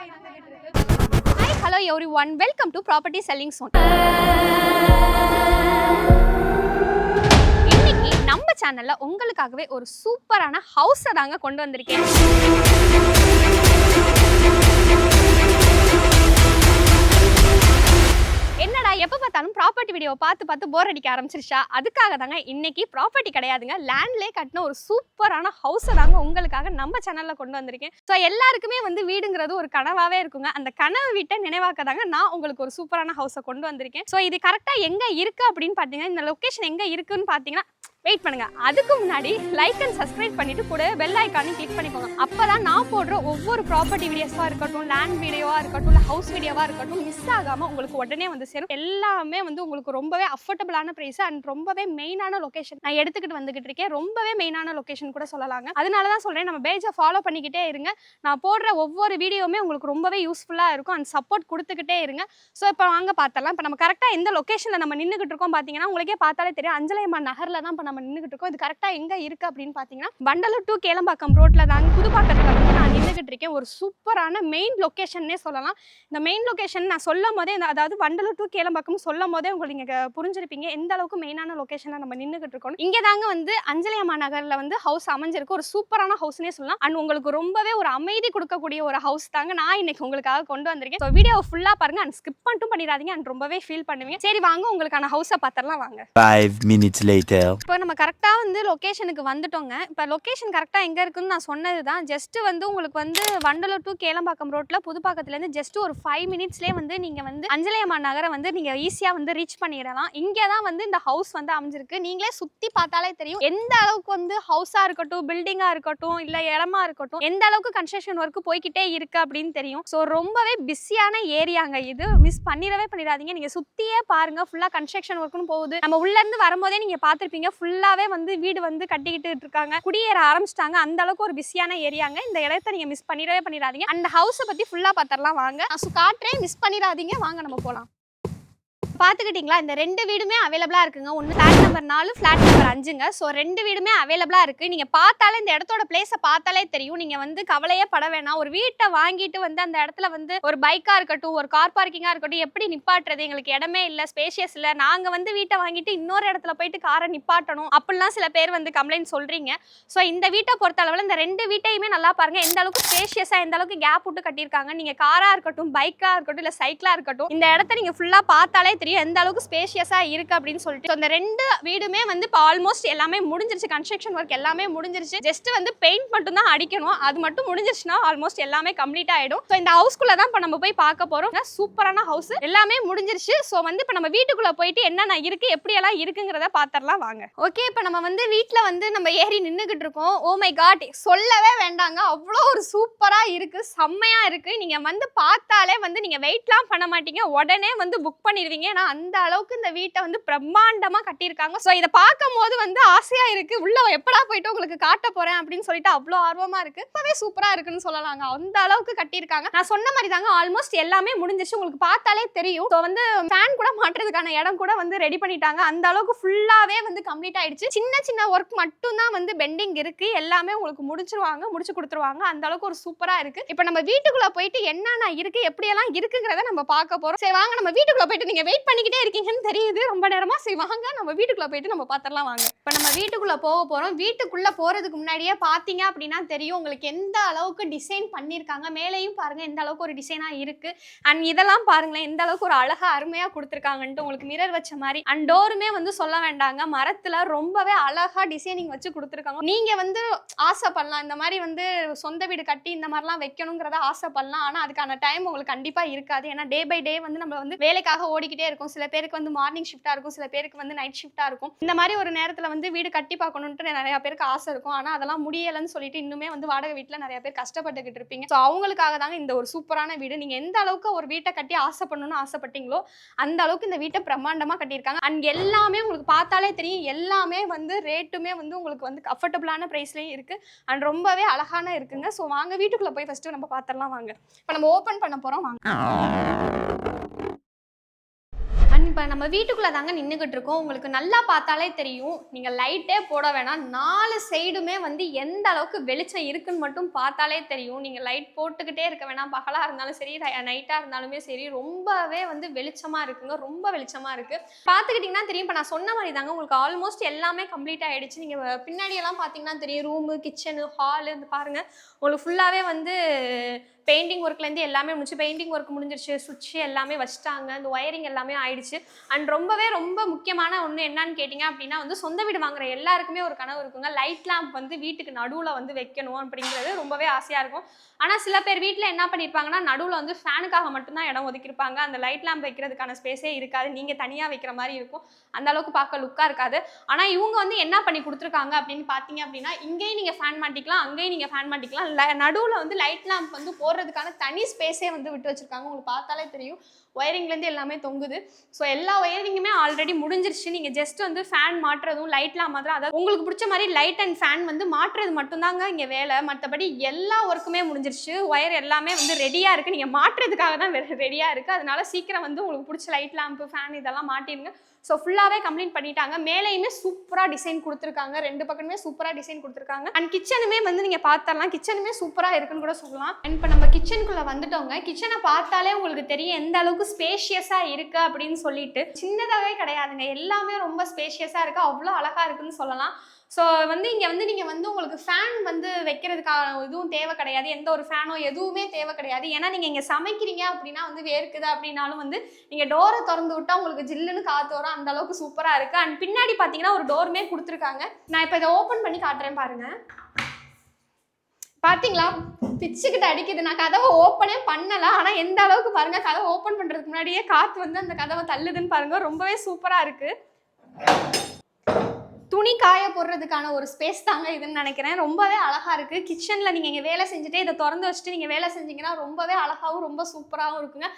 Hi, hello everyone. Welcome to Property Selling Zone. இன்னைக்கு நம்ம சேனல்ல உங்களுக்காகவே ஒரு சூப்பரான ஹவுஸ் தாங்க கொண்டு வந்திருக்கேன். என்னடா எப்ப பார்த்தாலும் ப்ராப்பர்ட்டி வீடியோ பார்த்து போர் அடிக்க ஆரம்பிச்சிருச்சா? அதுக்காக தாங்க இன்னைக்கு ப்ராப்பர்ட்டி கிடையாதுங்க, லேண்ட்லே கட்டின ஒரு சூப்பரான ஹவுஸ் தாங்க உங்களுக்காக நம்ம சேனல்ல கொண்டு வந்திருக்கேன். ஸோ எல்லாருக்குமே வந்து வீடுங்கிறது ஒரு கனவாவே இருக்குங்க. அந்த கனவு வீட்டை நினைவாக்க தாங்க நான் உங்களுக்கு ஒரு சூப்பரான ஹவுஸை கொண்டு வந்திருக்கேன். ஸோ இது கரெக்டா எங்க இருக்கு அப்படின்னு பார்த்தீங்கன்னா, இந்த லொகேஷன் எங்க இருக்குன்னு பார்த்தீங்கன்னா, வெயிட் பண்ணுங்க. அதுக்கு முன்னாடி லைக் அண்ட் சப்ஸ்கிரைப் பண்ணிட்டு கூட பெல் ஐக்கானையும் கிளிக் பண்ணிக்கோங்க. அப்பதான் நான் போடுற ஒவ்வொரு ப்ராப்பர்ட்டி வீடியோஸா இருக்கட்டும், லேண்ட் வீடியோவா இருக்கட்டும், இல்லை ஹவுஸ் வீடியோவா இருக்கட்டும், மிஸ் ஆகாம உங்களுக்கு உடனே வந்து சேரும். எல்லாமே வந்து உங்களுக்கு ரொம்பவே அஃபோர்டபுளான பிரைஸ் அண்ட் ரொம்பவே மெயினான லொகேஷன் நான் எடுத்துக்கிட்டு வந்துகிட்டு இருக்கேன். ரொம்பவே மெயினான லொகேஷன் கூட சொல்லலாங்க. அதனாலதான் சொல்றேன், நம்ம பேஜை ஃபாலோ பண்ணிக்கிட்டே இருங்க. நான் போடுற ஒவ்வொரு வீடியோவுமே உங்களுக்கு ரொம்பவே யூஸ்ஃபுல்லா இருக்கும் அண்ட் சப்போர்ட் கொடுத்துக்கிட்டே இருங்க. ஸோ இப்போ வாங்க பார்த்தலாம். இப்போ நம்ம கரெக்டா எந்த லொகேஷன்ல நம்ம நின்றுகிட்டு இருக்கோம் பார்த்தீங்கன்னா, உங்களுக்கே பார்த்தாலே தெரியும், அஞ்சலையம்மா நகர்ல தான் நம்ம நின்றுகிட்டு இருக்கோம். இது கரெக்டா எங்க இருக்கு அப்படின்னு பாத்தீங்கன்னா, வண்டலூர் டு கேளம்பாக்கம் ரோட்ல தான், புதுப்பாக்கத்துல வந்து நான் நின்றுகிட்டு இருக்கேன். ஒரு சூப்பரான மெயின் லொகேஷன்னே சொல்லலாம். இந்த மெயின் லொகேஷன் நான் சொல்லும் போதே, அதாவது வண்டலூர் டு கேளம்பாக்கம் சொல்லும் போதே உங்களுக்கு நீங்க புரிஞ்சிருப்பீங்க எந்த அளவுக்கு மெயினான லொகேஷன்ல நம்ம நின்றுகிட்டு இருக்கோம். இங்க தாங்க வந்து அஞ்சலையம்மா நகர்ல வந்து ஹவுஸ் அமைஞ்சிருக்கு. ஒரு சூப்பரான ஹவுஸ்னே சொல்லலாம். அண்ட் உங்களுக்கு ரொம்பவே ஒரு அமைதி கொடுக்கக்கூடிய ஒரு ஹவுஸ் தாங்க நான் இன்னைக்கு உங்களுக்காக கொண்டு வந்திருக்கேன். ஸோ வீடியோ ஃபுல்லா பாருங்க அண்ட் ஸ்கிப் மட்டும் பண்ணிடாதீங்க அண்ட் ரொம்பவே ஃபீல் பண்ணுவீங்க. சரி வாங்க உங்களுக்கான ஹவுஸை பார்த்தரலாம் வாங்க. 5 minutes later. இப்போ நம்ம கரெக்டா வந்து லொகேஷனுக்கு வந்துட்டோங்க. இப்போ லொகேஷன் கரெக்டா எங்க இருக்குன்னு நான் சொன்னது தான். ஜஸ்ட் வந்து உங்களுக்கு வந்து வண்டலூர் டு கேளம்பாக்கம் ரோட்ல புதுப்பாக்கத்துல இருந்து ஜஸ்ட் ஒரு 5 மினிட்ஸ்லேயே வந்து நீங்க வந்து அஞ்சலையம்மா நகரை வந்து நீங்க ஈஸியா வந்து ரீச் பண்ணிடலாம். இங்க தான் வந்து இந்த ஹவுஸ் வந்து அமைஞ்சிருக்கு. நீங்களே சுத்தி பார்த்தாலே தெரியும் எந்த அளவுக்கு வந்து ஹவுஸா இருக்கட்டும், பில்டிங்கா இருக்கட்டும், இல்ல இடமா இருக்கட்டும், எந்த அளவுக்கு கன்ஸ்ட்ரக்ஷன் ஒர்க் போய்கிட்டே இருக்கு அப்படின்னு தெரியும். ஸோ ரொம்பவே பிஸியான ஏரியாங்க இது. மிஸ் பண்ணிடாதீங்க. நீங்க சுத்தியே பாருங்க, ஃபுல்லா கன்ஸ்ட்ரக்ஷன் ஒர்க்னு போகுது. நம்ம உள்ள இருந்து வரும்போதே நீங்க பார்த்திருப்பீங்க, ஃபுல்லாவே வந்து வீடு வந்து கட்டிக்கிட்டு இருக்காங்க, குடியேற ஆரம்பிச்சிட்டாங்க. அந்த அளவுக்கு ஒரு பிஸியான ஏரியாங்க. இந்த இடத்த நீங்க மிஸ் பண்ணிடாதீங்க. அந்த ஹவுஸை பத்தி ஃபுல்லா பார்த்தரலாம் வாங்க. நான் காட்டுறேன், மிஸ் பண்ணிடாதீங்க. வாங்க நம்ம போலாம். பார்த்துக்கிட்டிங்களா, இந்த ரெண்டு வீடுமே அவைலபிளாக இருக்குங்க. ஒன்று ஃப்ளாட் நம்பர் 4, ஃப்ளாட் நம்பர் 5ங்க. ஸோ ரெண்டு வீடுமே அவைலபிளாக இருக்குது. நீங்கள் பார்த்தாலே இந்த இடத்தோட பிளேஸை பார்த்தாலே தெரியும். நீங்கள் வந்து கவலையே பட வேணாம். ஒரு வீட்டை வாங்கிட்டு வந்து அந்த இடத்துல வந்து ஒரு பைக்காக இருக்கட்டும், ஒரு கார் பார்க்கிங்காக இருக்கட்டும், எப்படி நிப்பாட்டுறது, எங்களுக்கு இடமே இல்லை, ஸ்பேஷியஸ் இல்லை, நாங்கள் வந்து வீட்டை வாங்கிட்டு இன்னொரு இடத்துல போயிட்டு காரை நிப்பாட்டணும் அப்படிலாம் சில பேர் வந்து கம்ப்ளைண்ட் சொல்கிறீங்க. ஸோ இந்த வீட்டை பொறுத்த அளவில் இந்த ரெண்டு வீட்டையுமே நல்லா பாருங்கள், எந்த அளவுக்கு ஸ்பேஷியஸாக, எந்த அளவுக்கு கேப் விட்டு கட்டியிருக்காங்க. நீங்கள் காராக இருக்கட்டும், பைக்காக இருக்கட்டும், இல்லை சைக்கிளாக இருக்கட்டும், இந்த இடத்த நீங்கள் ஃபுல்லாக பார்த்தாலே தெரியும் எந்த அளவுக்கு ஸ்பேஷியஸா இருக்கு அப்படின்னு சொல்லிட்டு. இந்த ரெண்டு வீடுமே வந்து இப்போ ஆல்மோஸ்ட் எல்லாமே முடிஞ்சிருச்சு. கன்ஸ்ட்ரக்ஷன் ஒர்க் எல்லாமே முடிஞ்சிருச்சு. ஜஸ்ட் வந்து பெயிண்ட் மட்டும் தான் அடிக்கணும். அது மட்டும் முடிஞ்சிருச்சுன்னா ஆல்மோஸ்ட் எல்லாமே கம்ப்ளீட் ஆயிடும். ஸோ இந்த ஹவுஸ்க்குள்ள தான் இப்போ நம்ம போய் பார்க்க போறோம். சூப்பரான ஹவுஸ், எல்லாமே முடிஞ்சிருச்சு. ஸோ வந்து இப்போ நம்ம வீட்டுக்குள்ள போயிட்டு என்னென்ன இருக்கு, எப்படி எல்லாம் இருக்குங்கிறத பார்த்தரலாம் வாங்க. ஓகே, இப்போ நம்ம வந்து வீட்டில் வந்து நம்ம ஏறி நின்றுகிட்டு இருக்கோம். ஓ மை காட், சொல்லவே வேண்டாங்க, அவ்வளோ ஒரு சூப்பரா இருக்கு, செம்மையா இருக்கு. நீங்க வந்து பார்த்தாலே வந்து நீங்க வெயிட்லாம் பண்ண மாட்டீங்க, உடனே வந்து புக் பண்ணிடுவீங்க. ஏன்னா அந்த அளவுக்கு இந்த வீட்டை வந்து பிரம்மாண்டமா கட்டியிருக்காங்க. ஸோ இதை பார்க்கும் போது வந்து ஆசையா இருக்கு, உள்ள எப்படா போயிட்டு உங்களுக்கு காட்ட போறேன் அப்படின்னு சொல்லிட்டு அவ்வளோ ஆர்வமா இருக்கு. இப்பவே சூப்பரா இருக்குன்னு சொல்லலாங்க, அந்த அளவுக்கு கட்டியிருக்காங்க. நான் சொன்ன மாதிரி தாங்க ஆல்மோஸ்ட் எல்லாமே முடிஞ்சிருச்சு, உங்களுக்கு பார்த்தாலே தெரியும். ஸோ வந்து ஃபேன் கூட மாட்டுறதுக்கான இடம் கூட வந்து ரெடி பண்ணிட்டாங்க. அந்த அளவுக்கு ஃபுல்லாவே வந்து கம்ப்ளீட் ஆயிடுச்சு. சின்ன ஒர்க் மட்டும் தான் வந்து பெண்டிங் இருக்கு, எல்லாமே உங்களுக்கு முடிச்சு கொடுத்துருவாங்க. அந்த அளவுக்கு ஒரு சூப்பரா இருக்கு. இப்போ நம்ம வீட்டுக்குள்ள போயிட்டு என்னென்ன இருக்கு, எப்படியெல்லாம் இருக்குங்கிறத நம்ம பார்க்க போறோம். சரி வாங்க, நம்ம வீட்டுக்குள்ள போயிட்டு, நீங்க வெயிட் பண்ணிக்கிட்டே இருக்கீங்கன்னு தெரியுது ரொம்ப நேரமா. சரி வாங்க நம்ம வீட்டுக்குள்ள போயிட்டு நம்ம பார்த்தரலாம் வாங்க. இப்போ நம்ம வீட்டுக்குள்ள போக போறோம். வீட்டுக்குள்ள போறதுக்கு முன்னாடியே பாத்தீங்க அப்படின்னா தெரியும் உங்களுக்கு எந்த அளவுக்கு டிசைன் பண்ணிருக்காங்க. மேலேயும் பாருங்க எந்த அளவுக்கு ஒரு டிசைனா இருக்கு. அண்ட் இதெல்லாம் பாருங்களேன் எந்த அளவுக்கு ஒரு அழகா அருமையா கொடுத்துருக்காங்கன்ட்டு. உங்களுக்கு மிரர் வச்ச மாதிரி அண்ட் டோருமே வந்து சொல்ல வேண்டாங்க, மரத்துல ரொம்பவே அழகா டிசைனிங் வச்சு கொடுத்துருக்காங்க. நீங்க வந்து ஆசைப்படலாம், இந்த மாதிரி வந்து சொந்த வீடு கட்டி இந்த மாதிரிலாம் வைக்கணுங்கிறத ஆசைப்படலாம். ஆனா அதுக்கான டைம் உங்களுக்கு கண்டிப்பா இருக்காது. ஏன்னா டே பை டே வந்து நம்ம வந்து வேலைக்காக ஓடிக்கிட்டே இருக்கும். சில பேருக்கு வந்து மார்னிங் ஷிஃப்டா இருக்கும், சில பேருக்கு வந்து நைட் ஷிஃப்டா இருக்கும். இந்த மாதிரி ஒரு நேரத்துல வந்து வீடு கட்டி பார்க்கணும்ட்டு நிறைய பேருக்கு ஆசை இருக்கும். ஆனா அதெல்லாம் முடியலன்னு சொல்லிட்டு இன்னுமே வந்து வாடகை வீட்டுல நிறைய பேர் கஷ்டப்பட்டுக்கிட்டு இருப்பீங்க. ஸோ அவங்களுக்காக தாங்க இந்த ஒரு சூப்பரான வீடு. நீங்க எந்த அளவுக்கு ஒரு வீட்டை கட்டி ஆசைப்படணும்னு ஆசைப்பட்டீங்களோ அந்த அளவுக்கு இந்த வீட்டை பிரம்மாண்டமா கட்டியிருக்காங்க. அண்ட் எல்லாமே உங்களுக்கு பார்த்தாலே தெரியும், எல்லாமே வந்து ரேட்டுமே வந்து உங்களுக்கு வந்து அஃபோர்டபுளான பிரைஸ்லயும் இருக்கு அண்ட் ரொம்பவே அழகான இருக்குங்க. ஸோ வாங்க வீட்டுக்குள்ள போய் ஃபர்ஸ்ட் நம்ம பார்த்தரலாம் வாங்க. இப்போ நம்ம ஓபன் பண்ண போறோம் வாங்க. இப்போ நம்ம வீட்டுக்குள்ளே தாங்க நின்றுக்கிட்டு இருக்கோம். உங்களுக்கு நல்லா பார்த்தாலே தெரியும். நீங்கள் லைட்டே போட வேணாம். 4 சைடுமே வந்து எந்த அளவுக்கு வெளிச்சம் இருக்குன்னு மட்டும் பார்த்தாலே தெரியும். நீங்கள் லைட் போட்டுக்கிட்டே இருக்க வேணாம். பகலாக இருந்தாலும் சரி, நைட்டாக இருந்தாலுமே சரி, ரொம்பவே வந்து வெளிச்சமாக இருக்குங்க. ரொம்ப வெளிச்சமாக இருக்குது. பார்த்துக்கிட்டிங்கன்னா தெரியும். இப்போ நான் சொன்ன மாதிரி தாங்க உங்களுக்கு ஆல்மோஸ்ட் எல்லாமே கம்ப்ளீட் ஆகிடுச்சு. நீங்கள் பின்னாடியெல்லாம் பார்த்தீங்கன்னா தெரியும். ரூமு, கிச்சனு, ஹாலு இந்த பாருங்கள். உங்களுக்கு ஃபுல்லாகவே வந்து பெயிண்டிங் ஒர்க்லேருந்து எல்லாமே முடிச்சு. பெயிண்டிங் ஒர்க் முடிஞ்சிருச்சு. சுவிட்சு எல்லாமே வச்சுட்டாங்க. இந்த ஒயரிங் எல்லாமே ஆயிடுச்சு. அண்ட் ரொம்ப முக்கியமான ஒன்று என்னன்னு கேட்டிங்க அப்படின்னா வந்து சொந்த வீடு வாங்குற எல்லாருக்குமே ஒரு கனவு இருக்குங்க. லைட் லேம்ப் வந்து வீட்டுக்கு நடுவில் வந்து வைக்கணும் அப்படிங்கிறது ரொம்பவே ஆசையாக இருக்கும். ஆனால் சில பேர் வீட்டில் என்ன பண்ணியிருப்பாங்கன்னா நடுவில் வந்து ஃபேனுக்காக மட்டும்தான் இடம் ஒதுக்கியிருப்பாங்க. அந்த லைட் லேம்ப் வைக்கிறதுக்கான ஸ்பேஸே இருக்காது. நீங்கள் தனியாக வைக்கிற மாதிரி இருக்கும். அந்த அளவுக்கு பார்க்க லுக்காக இருக்காது. ஆனால் இவங்க வந்து என்ன பண்ணி கொடுத்துருக்காங்க அப்படின்னு பார்த்தீங்க அப்படின்னா இங்கேயும் நீங்கள் ஃபேன் மாட்டிக்கலாம், அங்கேயும் நீங்கள் ஃபேன் மாட்டிக்கலாம். நடுவில் வந்து லைட் லேம்ப் வந்து போடுறதுக்கான தனி ஸ்பேஸே வந்து விட்டு வச்சுருக்காங்க. உங்களுக்கு பார்த்தாலே தெரியும். ஒயரிங்லேருந்து எல்லாமே தொங்குது. ஸோ எல்லா ஒயரிங்குமே ஆல்ரெடி முடிஞ்சிருச்சு. நீங்கள் ஜஸ்ட் வந்து ஃபேன் மாட்டுறதும் லைட்லாம் மாத்திரம், அதாவது உங்களுக்கு பிடிச்ச மாதிரி லைட் அண்ட் ஃபேன் வந்து மாட்டுறது மட்டும்தாங்க இங்கே வேலை. மற்றபடி எல்லா ஒர்க்குமே முடிஞ்சிருச்சு. ஒயர் எல்லாமே வந்து ரெடியாக இருக்குது. நீங்கள் மாட்டுறதுக்காக தான் ரெடியாக இருக்குது. அதனால சீக்கிரம் வந்து உங்களுக்கு பிடிச்ச லைட் லேம்பு, ஃபேன் இதெல்லாம் மாட்டிடுங்க. ஸோ ஃபுல்லாகவே கம்ப்ளீட் பண்ணிட்டாங்க. மேலேயுமே சூப்பராக டிசைன் கொடுத்துருக்காங்க. 2 பக்கமே சூப்பராக டிசைன் கொடுத்துருக்காங்க. அண்ட் கிச்சனுமே வந்து நீங்கள் பார்த்தரலாம். கிச்சனுமே சூப்பராக இருக்குன்னு கூட சொல்லலாம். அண்ட் இப்போ நம்ம கிச்சனுக்குள்ளே வந்துட்டோங்க. கிச்சனை பார்த்தாலே உங்களுக்கு தெரியும் எந்த அளவுக்கு ஸ்பேஷியஸாக இருக்குது அப்படின்னு சொல்லிட்டு. சின்னதாகவே கிடையாதுங்க. எல்லாமே ரொம்ப ஸ்பேஷியஸாக இருக்குது. அவ்வளோ அழகாக இருக்குன்னு சொல்லலாம். ஸோ வந்து இங்கே வந்து நீங்கள் வந்து உங்களுக்கு ஃபேன் வந்து வைக்கிறதுக்கான எதுவும் தேவை கிடையாது. எந்த ஒரு ஃபேனோ எதுவுமே தேவை கிடையாது. ஏன்னா நீங்கள் இங்கே சமைக்கிறீங்க அப்படின்னா வந்து வேர்க்குது அப்படின்னாலும் வந்து நீங்கள் டோரை திறந்து விட்டால் உங்களுக்கு ஜில்லுன்னு காற்று வரும். அந்த அளவுக்கு சூப்பராக இருக்குது. அண்ட் பின்னாடி பார்த்தீங்கன்னா ஒரு டோருமே கொடுத்துருக்காங்க. நான் இப்போ இதை ஓப்பன் பண்ணி காட்டுறேன் பாருங்கள். பார்த்தீங்களா, பிச்சுக்கிட்டு அடிக்குது. நான் கதவை ஓப்பனே பண்ணலாம். ஆனால் எந்த அளவுக்கு பாருங்கள், கதவை ஓப்பன் பண்ணுறதுக்கு முன்னாடியே காற்று வந்து அந்த கதவை தள்ளுதுன்னு பாருங்கள். ரொம்பவே சூப்பராக இருக்குது. துணி காய போடுறதுக்கான ஒரு ஸ்பேஸ் தாங்க இதுன்னு நினைக்கிறேன். ரொம்பவே அழகாக இருக்குது. கிச்சனில் நீங்கள் இங்கே வேலை செஞ்சுட்டு இதை திறந்து வச்சுட்டு நீங்கள் வேலை செஞ்சீங்கன்னா ரொம்பவே அழகாகவும் ரொம்ப சூப்பராகவும் இருக்குங்க.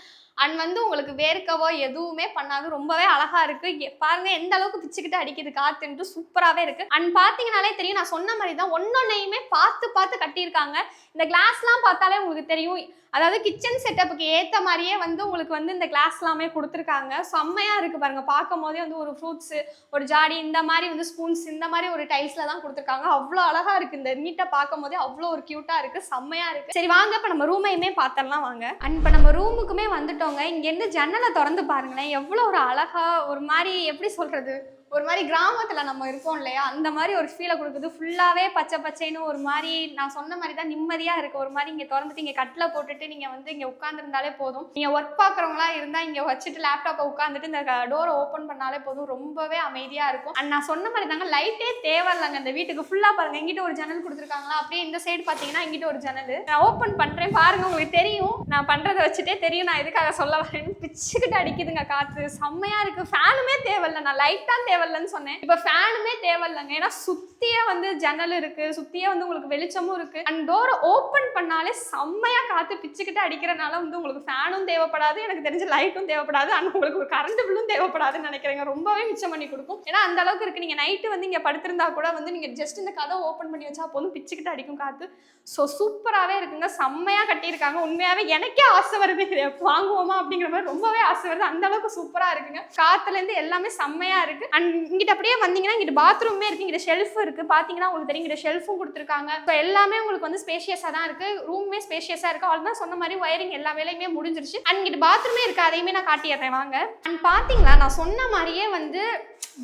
அண்ட் வந்து உங்களுக்கு வேர்க்கவோ எதுவுமே பண்ணாது. ரொம்பவே அழகாக இருக்குது. பாருங்கள் எந்த அளவுக்கு பிச்சுக்கிட்டு அடிக்குது காற்றுன்ட்டு சூப்பராகவே இருக்குது. அண்ட் பார்த்தீங்கனாலே தெரியும், நான் சொன்ன மாதிரி தான் ஒன்னொன்னையுமே பார்த்து கட்டியிருக்காங்க. இந்த கிளாஸ்லாம் பார்த்தாலே உங்களுக்கு தெரியும். அதாவது கிச்சன் செட்டப்புக்கு ஏற்ற மாதிரியே வந்து உங்களுக்கு வந்து இந்த கிளாஸ் எல்லாமே கொடுத்துருக்காங்க. செம்மையாக இருக்குது பாருங்கள். பார்க்கும் போதே வந்து ஒரு ஃப்ரூட்ஸு, ஒரு ஜாடி, இந்த மாதிரி வந்து ஸ்பூன்ஸ், இந்த மாதிரி ஒரு டைல்ஸில் தான் கொடுத்துருக்காங்க. அவ்வளோ அழகாக இருக்குது. இந்த நீட்டை பார்க்கும் போதே அவ்வளோ ஒரு க்யூட்டாக இருக்குது. செம்மையாக இருக்குது. சரி வாங்க இப்போ நம்ம ரூமையுமே பார்த்தரலாம் வாங்க. அண்ட் இப்போ நம்ம ரூமுக்குமே வந்துட்டோங்க. இங்கேருந்து ஜன்னலை திறந்து பாருங்களேன். எவ்வளோ ஒரு அழகாக ஒரு மாதிரி எப்படி சொல்கிறது, ஒரு மாதிரி கிராமத்தில் நம்ம இருக்கோம் இல்லையா, அந்த மாதிரி ஒரு ஃபீலை கொடுக்குது. ஃபுல்லாகவே பச்சை பச்சைன்னு ஒரு மாதிரி நான் சொன்ன மாதிரி தான் நிம்மதியாக இருக்குது. ஒரு மாதிரி இங்கே திறந்துட்டு இங்கே கட்டில் போட்டுட்டு நீங்கள் வந்து இங்கே உட்காந்துருந்தாலே போதும். நீங்கள் ஒர்க் பார்க்குறவங்களா இருந்தால் இங்கே வச்சுட்டு லேப்டாப்பை உட்காந்துட்டு இந்த டோரை ஓப்பன் பண்ணாலே போதும். ரொம்பவே அமைதியாக இருக்கும். அண்ட் நான் சொன்ன மாதிரி தாங்க லைட்டே தேவையில்லைங்க இந்த வீட்டுக்கு. ஃபுல்லாக பாருங்கள், எங்கிட்ட ஒரு ஜன்னல் கொடுத்துருக்காங்களா, அப்படியே இந்த சைடு பார்த்தீங்கன்னா எங்கிட்ட ஒரு ஜன்னல். நான் ஓப்பன் பண்ணுறேன் பாருங்கள். உங்களுக்கு தெரியும், நான் பண்ணுறதை வச்சுட்டே தெரியும் நான் எதுக்காக சொல்ல வரேன்னு. பிச்சுக்கிட்டு அடிக்குதுங்க காற்று. செம்மையாக இருக்குது. ஃபேனுமே தேவையில்லை, நான் லைட் தான் தேவையில்லைன்னு சொன்னேன். இப்போ ஃபேனுமே தேவையில்லைங்க. ஏன்னா சுத்தியே வந்து ஜன்னல் இருக்கு, சுத்தியே வந்து உங்களுக்கு வெளிச்சமும் இருக்கு. அண்ட் டோரை ஓப்பன் பண்ணாலே செம்மையா காத்து பிச்சுக்கிட்டு அடிக்கிறனால வந்து உங்களுக்கு ஃபேனும் தேவைப்படாது, எனக்கு தெரிஞ்ச லைட்டும் தேவைப்படாது, ஆனால் உங்களுக்கு ஒரு கரண்ட் பில்லும் தேவைப்படாதுன்னு நினைக்கிறேங்க. ரொம்பவே மிச்சம் பண்ணி கொடுக்கும். ஏன்னா அந்த அளவுக்கு இருக்கு. நீங்க நைட்டு வந்து இங்க படுத்திருந்தா கூட வந்து நீங்க ஜஸ்ட் இந்த கதை ஓப்பன் பண்ணி வச்சா போதும், பிச்சுக்கிட்டு அடிக்கும் காத்து. ஸோ சூப்பராகவே இருக்குங்க. செம்மையா கட்டியிருக்காங்க. உண்மையாவே எனக்கே ஆசை வருது வாங்குவோமா அப்படிங்கிற மாதிரி ரொம்பவே ஆசை வருது. அந்த அளவுக்கு சூப்பரா இருக்குங்க. காத்துல இருந்து எல்லாமே செம்மையா இருக்கு. அண்ட் இங்கிட்ட அப்படியே வந்தீங்கன்னா இங்கிட்ட பாத்ரூமே இருக்கு, இங்கிட்ட ஷெல்ஃப் இருக்கு. பாத்தீங்கன்னா உங்களுக்கு தெரியும், இங்கிட்ட ஷெல்ஃபும் கொடுத்துருக்காங்க. ஸோ எல்லாமே உங்களுக்கு வந்து ஸ்பேஷியஸா தான் இருக்கு. ரூமே ஸ்பேஷியஸா இருக்கு. அவ்வளோதான் சொன்ன மாதிரி ஒயரிங் எல்லா வேலையுமே முடிஞ்சிருச்சு. அண்ட் இங்கிட்ட பாத்ரூமே இருக்கு, அதையுமே நான் காட்டிடுறேன் வாங்க. அண்ட் பாத்தீங்களா, நான் சொன்ன மாதிரியே வந்து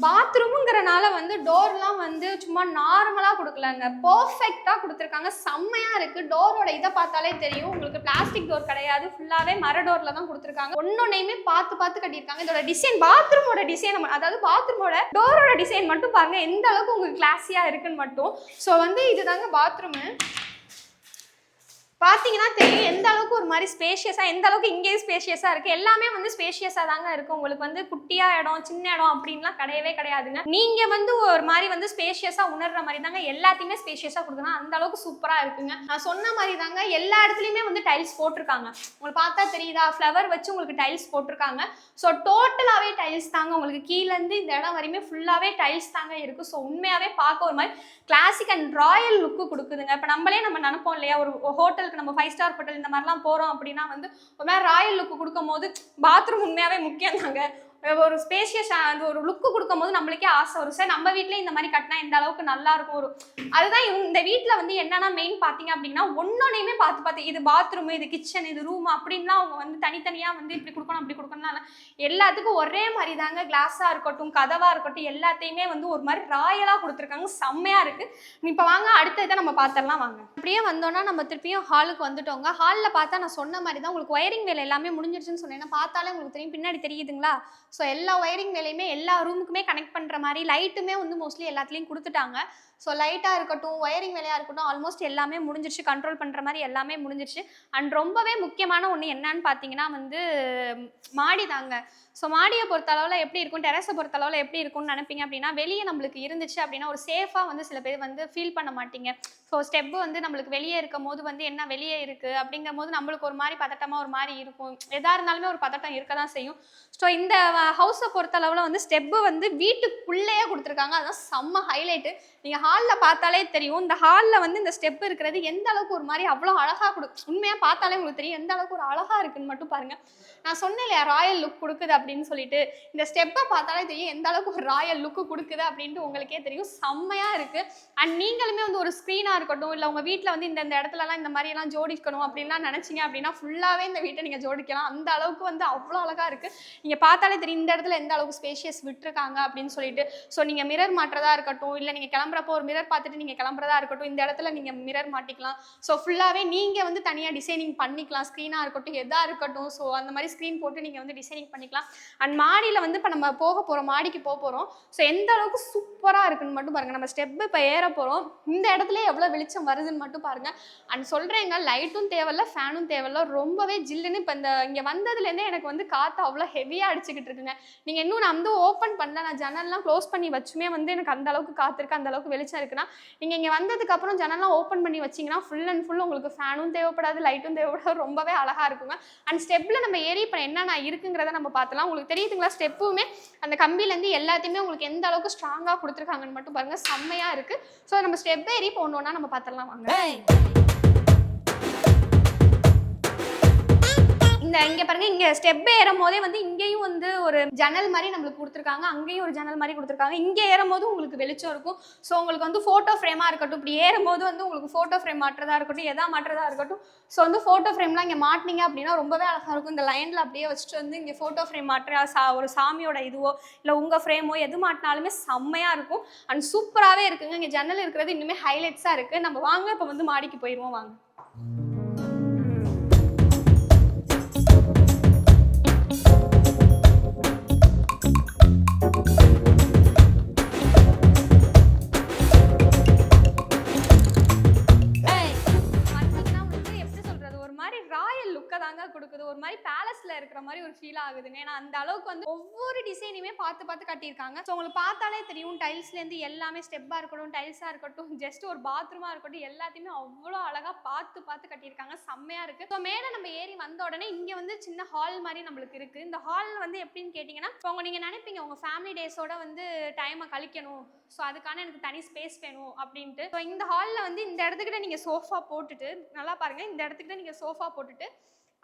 பாத்ரூமுங்கிறனால வந்து டோர்லாம் வந்து சும்மா நார்மலாக கொடுக்கலங்க, பர்ஃபெக்டாக கொடுத்துருக்காங்க. செம்மையாக இருக்குது. டோரோட இதை பார்த்தாலே தெரியும் உங்களுக்கு பிளாஸ்டிக் டோர் கிடையாது, ஃபுல்லாகவே மர டோரில் தான் கொடுத்துருக்காங்க. ஒன்னொன்னையுமே பார்த்து கட்டியிருக்காங்க. இதோட டிசைன், பாத்ரூமோட டிசைன், அதாவது பாத்ரூமோட டோரோட டிசைன் மட்டும் பாருங்கள் எந்த அளவுக்கு உங்களுக்கு கிளாஸியாக இருக்குன்னு மட்டும். ஸோ வந்து இதுதாங்க பாத்ரூமு. பார்த்தீங்கன்னா தெரியும் எந்த அளவுக்கு ஒரு மாதிரி ஸ்பேஷியஸாக, எந்த அளவுக்கு இங்கே ஸ்பேஷியஸாக இருக்குது. எல்லாமே வந்து ஸ்பேஷியஸாக தாங்க இருக்குது. உங்களுக்கு வந்து குட்டியாக இடம், சின்ன இடம் அப்படின்லாம் கிடையவே கிடையாதுங்க. நீங்கள் வந்து ஒரு மாதிரி வந்து ஸ்பேஷியஸாக உணர்ற மாதிரி தாங்க எல்லாத்தையுமே ஸ்பேஷியஸாக கொடுக்கணும். அந்த அளவுக்கு சூப்பராக இருக்குங்க. நான் சொன்ன மாதிரி தாங்க எல்லா இடத்துலையுமே வந்து டைல்ஸ் போட்டிருக்காங்க. உங்களுக்கு பார்த்தா தெரியுதா, ஃப்ளவர் வச்சு உங்களுக்கு டைல்ஸ் போட்டிருக்காங்க. ஸோ டோட்டலாகவே டைல்ஸ் தாங்க. உங்களுக்கு கீழேருந்து இந்த இடம் வரையுமே ஃபுல்லாகவே டைல்ஸ் தாங்க இருக்குது. ஸோ உண்மையாகவே பார்க்க ஒரு மாதிரி கிளாசிக் அண்ட் ராயல் லுக்கு கொடுக்குதுங்க. இப்போ நம்ம நினைப்போம் இல்லையா, ஒரு ஹோட்டல் நம்ம 5 ஸ்டார் ஹோட்டல் இந்த மாதிரிலாம் போகிறோம் அப்படின்னா வந்து ஒரு மாதிரி ராயல் லுக்கு கொடுக்கும் போது பாத்ரூம் உண்மையாகவே முக்கியம் தாங்க. ஒரு ஸ்பேஷியஸ் அந்த ஒரு லுக்கு கொடுக்கும்போது நம்மளுக்கே ஆசை வரும். சார் நம்ம வீட்லேயே இந்த மாதிரி கட்டினா இந்த அளவுக்கு நல்லா இருக்கும். ஒரு அதுதான் இந்த வீட்டில் வந்து என்னன்னா மெயின் பார்த்தீங்க அப்படின்னா ஒன்னொன்னையுமே பார்த்து இது பாத்ரூம், இது கிச்சன், இது ரூம் அப்படின்லாம் அவங்க வந்து தனித்தனியாக வந்து இப்படி கொடுக்கணும் அப்படி கொடுக்கணும்னா எல்லாத்துக்கும் ஒரே மாதிரி தாங்க. கிளாஸாக இருக்கட்டும், கதவாக இருக்கட்டும், எல்லாத்தையுமே வந்து ஒரு மாதிரி ராயலாக கொடுத்துருக்காங்க. செம்மையாக இருக்குது. இப்போ வாங்க அடுத்த இதை நம்ம பார்த்துடலாம் வாங்க. அப்படியே வந்தோன்னா நம்ம திருப்பியும் ஹாலுக்கு வந்துட்டோங்க. ஹாலில் பார்த்தா நான் சொன்ன மாதிரி தான் உங்களுக்கு ஒயரிங் வேலை எல்லாமே முடிஞ்சிருச்சுன்னு சொன்னேன். பார்த்தாலே உங்களுக்கு தெரியும், பின்னாடி தெரியுதுங்களா? ஸோ எல்லா ஒயரிங் வேலையுமே எல்லா ரூமுக்குமே கனெக்ட் பண்ணுற மாதிரி லைட்டுமே வந்து மோஸ்ட்லி எல்லாத்துலேயும் கொடுத்துட்டாங்க. ஸோ லைட்டாக இருக்கட்டும், ஒயரிங் வேலையாக இருக்கட்டும், ஆல்மோஸ்ட் எல்லாமே முடிஞ்சிருச்சு. கண்ட்ரோல் பண்ணுற மாதிரி எல்லாமே முடிஞ்சிருச்சு. அண்ட் ரொம்பவே முக்கியமான ஒன்று என்னன்னு பார்த்தீங்கன்னா வந்து மாடி தாங்க. ஸோ மாடியை பொறுத்தளவில் எப்படி இருக்கும், டெரஸை பொறுத்தளவில் எப்படி இருக்கும்னு நினைப்பீங்க அப்படின்னா, வெளியே நம்மளுக்கு இருந்துச்சு அப்படின்னா ஒரு சேஃபாக வந்து சில பேர் வந்து ஃபீல் பண்ண மாட்டீங்க. ஸோ ஸ்டெப்பு வந்து நம்மளுக்கு வெளியே இருக்கும் போது வந்து என்ன வெளியே இருக்குது அப்படிங்கும் போது நம்மளுக்கு ஒரு மாதிரி பதட்டமாக ஒரு மாதிரி இருக்கும். எதாக இருந்தாலுமே ஒரு பதட்டம் இருக்க தான் செய்யும். ஸோ இந்த ஹவுஸை பொறுத்தளவில் வந்து ஸ்டெப்பு வந்து வீட்டுக்குள்ளேயே கொடுத்துருக்காங்க. அதுதான் செம்ம ஹைலைட்டு. நீங்கள் ஹாலில் பார்த்தாலே தெரியும், இந்த ஹாலில் வந்து இந்த ஸ்டெப் இருக்கிறது எந்த அளவுக்கு ஒரு மாதிரி அவ்வளோ அழகாக உண்மையாக பார்த்தாலே உங்களுக்கு தெரியும் எந்த அளவுக்கு ஒரு அழகாக இருக்குன்னு மட்டும் பாருங்கள். நான் சொன்னேன் இல்லையா ராயல் லுக் கொடுக்குது அப்படின்னு சொல்லிட்டு, இந்த ஸ்டெப்பை பார்த்தாலே தெரியும் எந்த அளவுக்கு ஒரு ராயல் லுக்கு கொடுக்குது அப்படின்ட்டு உங்களுக்கே தெரியும். செம்மையாக இருக்குது. அண்ட் நீங்களுமே வந்து ஒரு ஸ்க்ரீனாக இருக்கட்டும், இல்லை உங்கள் வீட்டில் வந்து இந்த இடத்துலலாம் இந்த மாதிரிலாம் ஜோடிக்கணும் அப்படின்லாம் நினச்சிங்க அப்படின்னா ஃபுல்லாகவே இந்த வீட்டை நீங்கள் ஜோடிக்கலாம். அந்த அளவுக்கு வந்து அவ்வளோ அழகாக இருக்குது. நீங்கள் பார்த்தாலே தெரியும் இந்த இடத்துல எந்த அளவுக்கு ஸ்பேஷியஸ் விட்டுருக்காங்க அப்படின்னு சொல்லிட்டு. ஸோ நீங்கள் மிரர் மாட்டுறதா இருக்கட்டும், இல்லை நீங்கள் கிளம்புறப்போ ஒரு மிரர் பார்த்துட்டு நீங்கள் கிளம்புறதா இருக்கட்டும், இந்த இடத்துல நீங்கள் மிரர் மாட்டிக்கலாம். ஸோ ஃபுல்லாகவே நீங்கள் வந்து தனியாக டிசைனிங் பண்ணிக்கலாம். ஸ்க்ரீனாக இருக்கட்டும், எதாக இருக்கட்டும். ஸோ அந்த மாதிரி ஸ்க்ரீன் போட்டு நீங்கள் வந்து டிசைனிங் பண்ணிக்கலாம். அண்ட் மாடியில் வந்து இப்போ நம்ம போக போகிறோம், மாடிக்கு போக போகிறோம். ஸோ எந்த அளவுக்கு சூப்பராக இருக்குன்னு மட்டும் பாருங்கள். நம்ம ஸ்டெப்பு இப்போ ஏற போகிறோம், இந்த இடத்துல எவ்வளோ வெளிச்சம் வருதுன்னு மட்டும் பாருங்கள். அண்ட் சொல்கிறேங்க, லைட்டும் தேவையில்ல, ஃபேனும் தேவையில்ல, ரொம்பவே ஜில்லுன்னு. இப்போ இந்த இங்கே வந்ததுலேருந்தே எனக்கு வந்து காற்று அவ்வளோ ஹெவியாக அடிச்சுக்கிட்டு இருக்குங்க. நீங்கள் இன்னும் நான் வந்து ஓப்பன் பண்ணல, நான் ஜன்னல்லாம் க்ளோஸ் பண்ணி வச்சுமே வந்து எனக்கு அந்த அளவுக்கு காற்று இருக்குது, அந்த அளவுக்கு வெளிச்சம் இருக்குன்னா, நீங்கள் இங்கே வந்ததுக்கப்புறம் ஜன்னல்லாம் ஓப்பன் பண்ணி வச்சிங்கன்னா ஃபுல் அண்ட் ஃபுல் உங்களுக்கு ஃபேனும் தேவைப்படாது, லைட்டும் தேவைப்படாது, ரொம்பவே அழகாக இருக்குங்க. அண்ட் ஸ்டெப்பில் நம்ம ஏறி இப்போ என்னென்ன இருக்குங்கிறத நம்ம பார்த்தலாம். உங்களுக்கு தெரியுதுங்களா, ஸ்டெப்புமே அந்த கம்பிலேருந்து எல்லாத்தையுமே உங்களுக்கு எந்த அளவுக்கு ஸ்ட்ராங்காக கொடுத்துருக்காங்கன்னு மட்டும் பாருங்கள். செம்மையாக இருக்குது. ஸோ நம்ம ஸ்டெப் ஏறி போகணுன்னா நம்ம பார்த்துடலாம் வாங்க. இந்த இங்கே பாருங்க, இங்கே ஸ்டெப் ஏறும் போதே வந்து இங்கேயும் வந்து ஒரு ஜன்னல் மாதிரி நம்மளுக்கு கொடுத்துருக்காங்க, அங்கேயும் ஒரு ஜன்னல் மாதிரி கொடுத்துருக்காங்க. இங்கே ஏறும் போது உங்களுக்கு வெளிச்சம் இருக்கும். ஸோ உங்களுக்கு வந்து ஃபோட்டோ ஃப்ரேமாக இருக்கட்டும், இப்படி ஏறும்போது வந்து உங்களுக்கு ஃபோட்டோ ஃப்ரேம் மாட்டுறதா இருக்கட்டும், எதா மாட்டுறதா இருக்கட்டும். ஸோ வந்து ஃபோட்டோ ஃப்ரேம்லாம் இங்கே மாட்டினீங்க அப்படின்னா ரொம்பவே அழகாக இருக்கும். இந்த லைனில் அப்படியே வச்சுட்டு வந்து இங்கே ஃபோட்டோ ஃப்ரேம் மாட்டுற ஒரு சாமியோட இதுவோ இல்லை உங்கள் ஃப்ரேமோ எது மாட்டினாலுமே செம்மையாக இருக்கும். அண்ட் சூப்பராகவே இருக்குங்க. இங்கே ஜன்னல் இருக்கிறது இன்னுமே ஹைலைட்ஸாக இருக்குது. நம்ம வாங்க இப்போ வந்து மாடிக்கு போயிடுவோம் வாங்க. கொடுக்குது, ஒரு மாதிரி பேலஸ்ல இருக்கிற மாதிரி ஒரு ஃபீல் ஆகுதுங்க. ஏன்னா அந்த அளவுக்கு வந்து ஒவ்வொரு டிசைனுமே பார்த்து பார்த்து கட்டியிருக்காங்க. ஸோ உங்களுக்கு பார்த்தாலே தெரியும், டைல்ஸ்லேருந்து எல்லாமே ஸ்டெப்பாக இருக்கட்டும், டைல்ஸாக இருக்கட்டும், ஜஸ்ட் ஒரு பாத்ரூமாக இருக்கட்டும், எல்லாத்தையுமே அவ்வளோ அழகாக பார்த்து பார்த்து கட்டியிருக்காங்க. செம்மையாக இருக்குது. ஸோ மேலே நம்ம ஏறி வந்த உடனே இங்கே வந்து சின்ன ஹால் மாதிரி நம்மளுக்கு இருக்குது. இந்த ஹால் வந்து எப்படின்னு கேட்டிங்கன்னா, இப்போ நீங்கள் நினைப்பீங்க உங்கள் ஃபேமிலி டேஸோட வந்து டைமை கழிக்கணும், ஸோ அதுக்கான எனக்கு தனி ஸ்பேஸ் வேணும் அப்படின்ட்டு. ஸோ இந்த ஹாலில் வந்து இந்த இடத்துக்கிட்ட நீங்கள் சோஃபா போட்டுட்டு, நல்லா பாருங்கள், இந்த இடத்துக்கிட்ட நீங்கள் சோஃபா போட்டுட்டு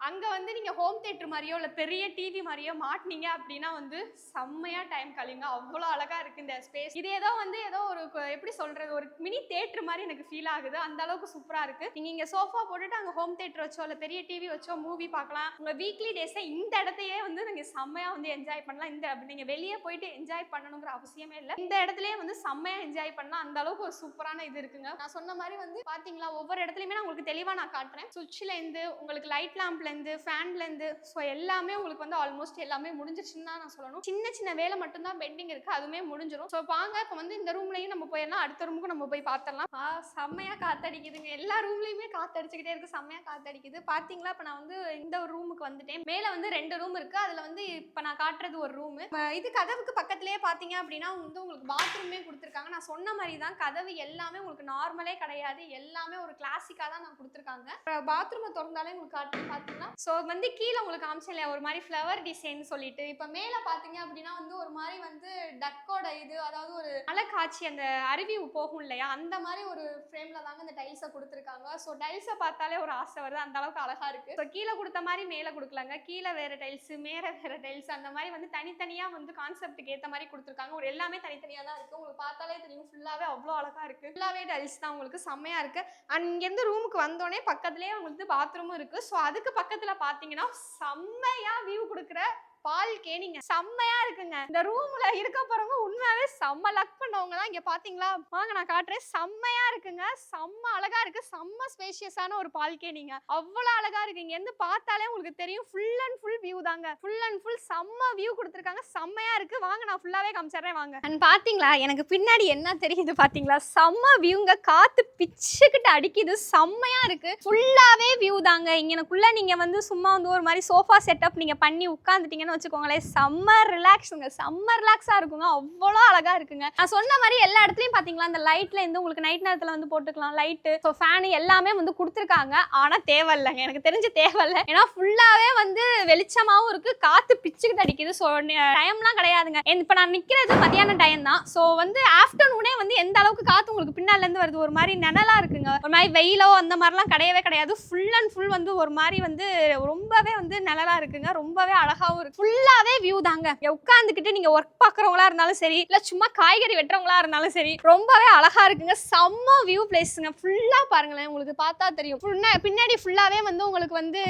அங்கே வந்து நீங்கள் ஹோம் தேட்டர் மாதிரியோ இல்லை பெரிய டிவி மாதிரியோ மாட்டினீங்க அப்படின்னா வந்து செம்மையாக டைம் கழிங்க. அவ்வளோ அழகாக இருக்குது இந்த ஸ்பேஸ். இது ஏதோ வந்து ஏதோ ஒரு எப்படி சொல்கிறது, ஒரு மினி தேட்டர் மாதிரி எனக்கு ஃபீல் ஆகுது. அந்த அளவுக்கு சூப்பராக இருக்குது. நீங்கள் இங்கே சோஃபா போட்டுட்டு அங்கே ஹோம் தேட்டர் வச்சோ இல்லை பெரிய டிவி வச்சோ மூவி பார்க்கலாம். உங்கள் வீக்லி டேஸை இந்த இடத்தையே வந்து நீங்கள் செம்மையாக வந்து என்ஜாய் பண்ணலாம். இந்த நீங்கள் வெளியே போயிட்டு என்ஜாய் பண்ணணுங்கிற அவசியமே இல்லை. இந்த இடத்துலயே வந்து செம்மையாக என்ஜாய் பண்ணலாம். அந்த அளவுக்கு ஒரு சூப்பரான இது இருக்குங்க. நான் சொன்ன மாதிரி வந்து பார்த்தீங்களா, ஒவ்வொரு இடத்துலையுமே நான் உங்களுக்கு தெளிவாக நான் காட்டுறேன். சுவிட்ச்லேருந்து உங்களுக்கு லைட் லேம்ப் ஃபேன்லேருந்து ஸோ எல்லாமே உங்களுக்கு வந்து ஆல்மோஸ்ட் எல்லாமே முடிஞ்சிருச்சுன்னு தான் நான் சொல்லணும். சின்ன சின்ன வேலை மட்டும்தான் பெண்டிங் இருக்குது, அதுவுமே முடிஞ்சிடும். ஸோ வாங்க இப்போ வந்து இந்த ரூம்லையும் நம்ம போயிடலாம், அடுத்த ரூமுக்கு நம்ம போய் பார்த்துடலாம். செம்மையாக காற்றடிக்குதுங்க. எல்லா ரூம்லையுமே காற்றடிச்சுக்கிட்டே இருக்குது, செம்மையாக காற்றடிக்குது. பார்த்தீங்களா, இப்போ நான் வந்து இந்த ஒரு ரூமுக்கு வந்துட்டேன். மேலே வந்து 2 ரூம் இருக்குது. அதில் வந்து இப்போ நான் காட்டுறது ஒரு ரூமு. இது கதவுக்கு பக்கத்துலேயே பார்த்தீங்க அப்படின்னா வந்து உங்களுக்கு பாத்ரூமே கொடுத்துருக்காங்க. நான் சொன்ன மாதிரி தான் கதவு எல்லாமே உங்களுக்கு நார்மலே கிடையாது, எல்லாமே ஒரு கிளாசிக்காக தான் நான் கொடுத்துருக்காங்க. பாத்ரூமை திறந்தாலே உங்களுக்கு காட்டு காமிச்சிடலாம். ஸோ வந்து கீழே உங்களுக்கு காமிச்சேன் இல்லையா ஒரு மாதிரி ஃப்ளவர் டிசைன் சொல்லிட்டு, இப்போ மேலே பார்த்தீங்க அப்படின்னா வந்து ஒரு மாதிரி வந்து டக்கோட இது, அதாவது ஒரு மலை காட்சி அந்த அருவி போகும் இல்லையா அந்த மாதிரி ஒரு ஃப்ரேமில் தாங்க இந்த டைல்ஸை கொடுத்துருக்காங்க. ஸோ டைல்ஸை பார்த்தாலே ஒரு ஆசை வருது, அந்த அளவுக்கு அழகாக இருக்குது. ஸோ கீழே கொடுத்த மாதிரி மேலே கொடுக்கலாங்க, கீழே வேறு டைல்ஸு மேலே வேறு டைல்ஸ், அந்த மாதிரி வந்து தனித்தனியாக வந்து கான்செப்ட்டுக்கு ஏற்ற மாதிரி கொடுத்துருக்காங்க. ஒரு எல்லாமே தனித்தனியாக தான் இருக்குது, உங்களுக்கு பார்த்தாலே தெரியும். ஃபுல்லாகவே அவ்வளோ அழகாக இருக்குது, ஃபுல்லாகவே டைல்ஸ் தான், உங்களுக்கு செம்மையாக இருக்குது. அண்ட் இங்கேருந்து ரூமுக்கு வந்தோடனே பக்கத்துலேயே உங்களுக்கு பாத்ரூமும் இருக்குது. ஸோ அதுக்கு பக்கத்தில் பார்த்தீங்கன்னா செம்மையாக வியூ கொடுக்குற பால்கேனிங்க, செம்மையா இருக்குங்க. இந்த ரூம்ல இருக்க போறவங்க உண்மையாவே செம்ம லக் பண்ணவங்க தான். இங்க பாத்தீங்களா, வாங்க நான் காட்டுறேன். செம்மையா இருக்குங்க, செம்ம அழகா இருக்கு, செம்ம ஸ்பேஷியஸான ஒரு பால்கேனிங்க, அவ்வளவு அழகா இருக்கு. இங்க இருந்து பார்த்தாலே உங்களுக்கு தெரியும் ஃபுல் அண்ட் ஃபுல் வியூ தாங்க, ஃபுல் அண்ட் ஃபுல் செம்ம வியூ கொடுத்துருக்காங்க, செம்மையா இருக்கு. வாங்க நான் ஃபுல்லாவே காமிச்சிடுறேன் வாங்க. அண்ட் பாத்தீங்களா எனக்கு பின்னாடி என்ன தெரியுது பாத்தீங்களா, செம்ம வியூங்க, காத்து பிச்சுக்கிட்டு அடிக்குது, செம்மையா இருக்கு, ஃபுல்லாவே வியூ தாங்க. இங்கனக்குள்ள நீங்க வந்து சும்மா வந்து ஒரு மாதிரி சோஃபா செட்டப் நீங்க பண்ணி உட்காந்துட்டீங்கன்னு வச்சுக்கோங்களேன், செம்ம ரிலாக்ஸுங்க, செம்ம ரிலாக்ஸா இருக்குங்க, அவ்வளோ அழகா இருக்குங்க. நான் சொன்ன மாதிரி எல்லா இடத்துலயும் பாத்தீங்களா இந்த லைட்ல இருந்து உங்களுக்கு நைட் நேரத்துல வந்து போட்டுக்கலாம் லைட்டு, ஸோ ஃபேனு எல்லாமே வந்து கொடுத்துருக்காங்க. ஆனா தேவையில்லைங்க, எனக்கு தெரிஞ்சு தேவையில்லை. ஏன்னா ஃபுல்லாவே வந்து வெளிச்சமாவும் இருக்கு, காத்து பிச்சுக்கிட்டு அடிக்குது. ஸோ டைம்லாம் கிடையாதுங்க, இப்போ நான் நிக்கிறது மதியான டைம் தான். ஸோ வந்து ஆஃப்டர்நூனே வந்து எந்த அளவுக்கு காத்து உங்களுக்கு பின்னால இருந்து வருது, ஒரு மாதிரி நிழலா இருக்குங்க, ஒரு மாதிரி வெயிலோ அந்த மாதிரிலாம் கிடையவே கிடையாது. ஃபுல் அண்ட் ஃபுல் வந்து ஒரு மாதிரி வந்து ரொம்பவே வந்து நிழலா இருக்குங்க, ரொம்பவே அழகாவும் இருக்கு. ஃபுல்லாவே வியூ தாங்க. உட்காந்துக்கிட்டு நீங்க ஒர்க் பாக்குறவங்களா இருந்தாலும் சரி, இல்ல சும்மா காய்கறி வெட்டுறவங்களா இருந்தாலும் சரி, ரொம்பவே அழகா இருக்குங்க, செம்ம வியூ பிளேஸ்ங்க. ஃபுல்லா பாருங்களேன், உங்களுக்கு பார்த்தா தெரியும். பின்னாடி ஃபுல்லாவே வந்து உங்களுக்கு வந்து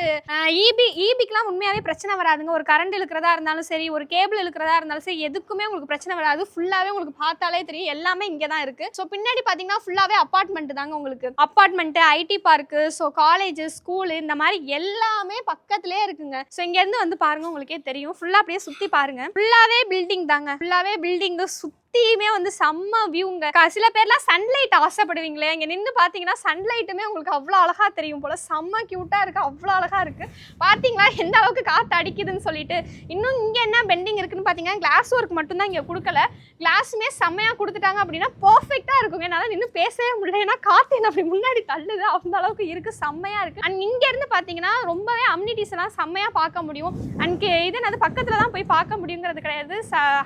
ஈபிக்குலாம் உண்மையாவே பிரச்சனை வராதுங்க. ஒரு கரண்ட் இழுக்கிறதா இருந்தாலும் சரி, ஒரு கேபிள் இழுக்கிறதா இருந்தாலும் சரி, எதுக்குமே உங்களுக்கு பிரச்சனை வராது. ஃபுல்லாவே உங்களுக்கு பார்த்தாலே தெரியும், எல்லாமே இங்கே தான் இருக்கு. ஸோ பின்னாடி பார்த்தீங்கன்னா ஃபுல்லாவே அப்பார்ட்மெண்ட் தாங்க, உங்களுக்கு apartment, ID park, so college, school, இந்த மாதிரி எல்லாமே பக்கத்திலே இருக்குங்க. ஸோ இங்க இருந்து வந்து பாருங்க, உங்களுக்கே தெரியும். ஃபுல்லா அப்படியே சுத்தி பாருங்க, ஃபுல்லாவே பில்டிங் தாங்க, ஃபுல்லாவே பில்டிங் சுத்தியுமே வந்து செம்ம வியூங்க. சில பேர்லாம் சன்லைட் ஆசைப்படுவீங்களே, இங்க நின்று பாத்தீங்கன்னா சன்லைட்டுமே உங்களுக்கு அவ்வளோ அழகா தெரியும் போல, செம்ம கியூட்டா இருக்கு, அவ்வளோ அழகா இருக்கு. பாத்தீங்களா எந்த அளவுக்கு காத்து அடிக்குதுன்னு சொல்லிட்டு. இன்னும் இங்க என்ன பெண்டிங் இருக்குன்னு பாத்தீங்கன்னா கிளாஸ் ஒர்க் மட்டும் தான் இங்க கொடுக்கல, கிளாஸுமே செம்மையா கொடுத்துட்டாங்க அப்படின்னா பர்ஃபெக்டா இருக்குங்க. என்னால நின்று பேசவே முடியல, ஏன்னா காத்து என்ன அப்படி முன்னாடி தள்ளுது, அந்த அளவுக்கு இருக்கு, செம்மையா இருக்கு. அண்ட் இங்க இருந்து பாத்தீங்கன்னா ரொம்பவே அம்யூனிட்டிஸ் எல்லாம் செம்மையா பார்க்க முடியும். அண்ட் இது என்னது பக்கத்துல தான் போய் பார்க்க முடியுங்கிறது கிடையாது,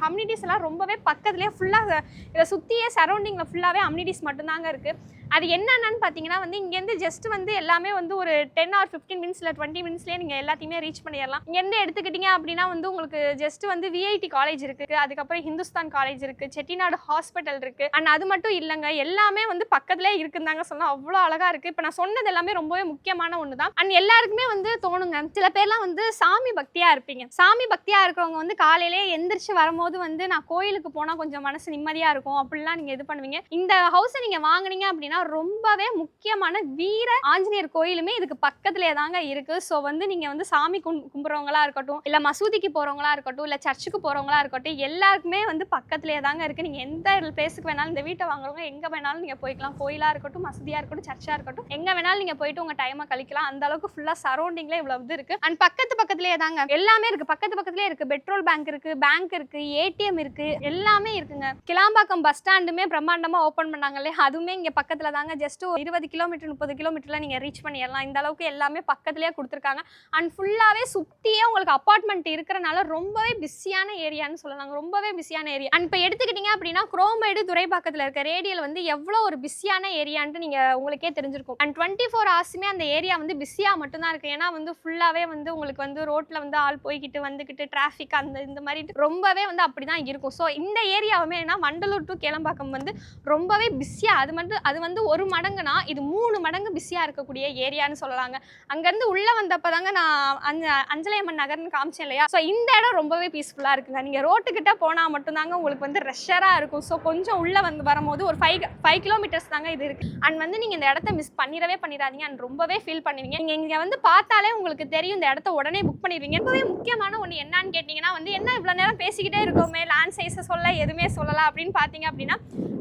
அம்யூனிட்டிஸ் எல்லாம் ரொம்பவே பக்கத்துலேயே ஃபுல்லாக இதை சுற்றியே சரௌண்டிங்கில் ஃபுல்லாகவே அம்யூனிட்டிஸ் மட்டும்தாங்க இருக்குது. அது என்னென்னு பார்த்தீங்கன்னா வந்து இங்கேருந்து ஜஸ்ட் வந்து எல்லாமே வந்து ஒரு 10 or 15 minutes இல்லை 20 minutesலேயே நீங்கள் எல்லாத்தையுமே ரீச் பண்ணிடலாம். இங்கேருந்து எடுத்துக்கிட்டிங்க அப்படின்னா வந்து உங்களுக்கு ஜஸ்ட் வந்து விஐடி காலேஜ் இருக்குது, அதுக்கப்புறம் ஹிந்துஸ்தான் காலேஜ் இருக்குது, செட்டிநாடு ஹாஸ்பிட்டல் இருக்குது. அண்ட் அது மட்டும் இல்லைங்க, எல்லாமே வந்து பக்கத்துலேயே இருக்குந்தாங்க சொல்லலாம், அவ்வளோ அழகாக இருக்குது. இப்போ நான் சொன்னது எல்லாமே ரொம்பவே முக்கியமான ஒன்று தான். அண்ட் எல்லாருக்குமே வந்து தோணுங்க, சில பேர்லாம் வந்து சாமி பக்தியாக இருப்பீங்க. சாமி பக்தியாக இருக்கிறவங்க வந்து காலையிலே எந்திரிச்சு வரும்போது வந்து நான் கோயிலுக்கு போனால் கொஞ்சம் மனசு நிம்மதியாக இருக்கும் அப்படிலாம் நீங்கள் இது பண்ணுவீங்க. இந்த ஹவுஸை நீங்கள் வாங்குனீங்க அப்படின்னா ரொம்பவே முக்கியமான வீர ஆஞ்சநேயர் கோயிலுமே இதுக்கு பக்கத்துலேயே தாங்க இருக்கு. ஸோ வந்து நீங்க வந்து சாமி கும்பிட்றவங்களா இருக்கட்டும், இல்ல மசூதிக்கு போறவங்களா இருக்கட்டும், இல்ல சர்ச்சுக்கு போறவங்களா இருக்கட்டும், எல்லாருக்குமே வந்து பக்கத்துலேயே தாங்க இருக்கு. நீங்க எந்த பிளேஸுக்கு வேணாலும், இந்த வீட்டை வாங்குறவங்க எங்க வேணாலும் நீங்க போய்க்கலாம். கோயிலா இருக்கட்டும், மசூதியா இருக்கட்டும், சர்ச்சா இருக்கட்டும், எங்க வேணாலும் நீங்க போயிட்டு உங்க டைமை கழிக்கலாம். அந்த அளவுக்கு ஃபுல்லா சரௌண்டிங்ல இவ்வளவு இது இருக்கு. அண்ட் பக்கத்துலேயே தாங்க எல்லாமே இருக்கு, பக்கத்துலேயே இருக்கு. பெட்ரோல் பேங்க் இருக்கு, ஏடிஎம் இருக்கு, எல்லாமே இருக்குங்க. கிளாம்பாக்கம் பஸ் ஸ்டாண்டுமே பிரம்மாண்டமா ஓபன் பண்ணாங்களே, அதுவுமே இங்க பக்கத்துல தாங்க. ஜஸ்ட் 20 கிலோமீட்டர் 30 கிலோமீட்டர்ல நீங்க ரீச் பண்ணிடலாம். இந்த அளவுக்கு எல்லாமே பக்கத்துலயே கொடுத்துருக்காங்க. அண்ட் ஃபுல்லாவே சுத்தியே உங்களுக்கு அபார்ட்மெண்ட் இருக்கிறனால ரொம்பவே பிஸியான ஏரியான்னு சொல்லலாம், ரொம்பவே பிஸியான ஏரியா. அண்ட் இப்போ எடுத்துக்கிட்டீங்க அப்படின்னா குரோமேடு துறைப்பாக்கத்தில் இருக்க ரேடியல் வந்து எவ்வளோ ஒரு பிஸியான ஏரியான்ட்டு நீங்க உங்களுக்கே தெரிஞ்சிருக்கும். அண்ட் 24 hours அந்த ஏரியா வந்து பிஸியா மட்டும்தான் இருக்கு. ஏன்னா வந்து ஃபுல்லாவே வந்து உங்களுக்கு வந்து ரோட்ல வந்து ஆள் போய்கிட்டு வந்துகிட்டு டிராஃபிக் அந்த இந்த மாதிரி ரொம்பவே வந்து அப்படிதான் இருக்கும். ஸோ இந்த ஏரியாவுமே என்ன வண்டலூர் டு கேளம்பாக்கம் வந்து ரொம்பவே பிஸியா, அது வந்து ஒரு மடங்குனா இது 3 மடங்கு பிஸியா இருக்கக்கூடிய ஏரியான்னு சொல்லலாங்க. அங்கேருந்து உள்ள வந்தப்பதாங்க நான் அஞ்சலையம்மன் நகர்னு காமிச்சேன் இல்லையா. ஸோ இந்த இடம் ரொம்பவே பீஸ்ஃபுல்லா இருக்குங்க. நீங்க ரோட்டுக்கிட்ட போனா மட்டும்தாங்க உங்களுக்கு வந்து ரெஷரா இருக்கும். ஸோ கொஞ்சம் உள்ள வந்து வரும்போது ஒரு 5 கிலோமீட்டர்ஸ் தாங்க இது இருக்கு. அண்ட் வந்து நீங்க இந்த இடத்த மிஸ் பண்ணிடாதீங்க. அண்ட் ரொம்பவே ஃபீல் பண்ணுவீங்க. நீங்க இங்க வந்து பார்த்தாலே உங்களுக்கு தெரியும், இந்த இடத்த உடனே புக் பண்ணிடுவீங்க. ரொம்பவே முக்கியமான ஒன்று என்னன்னு கேட்டீங்கன்னா வந்து என்ன இவ்வளவு நேரம் பேசிக்கிட்டே இருக்கோமே, லேண்ட் சைஸை சொல்ல எதுவுமே சொல்லலாம் அப்படின்னு பாத்தீங்க அப்படின்னா,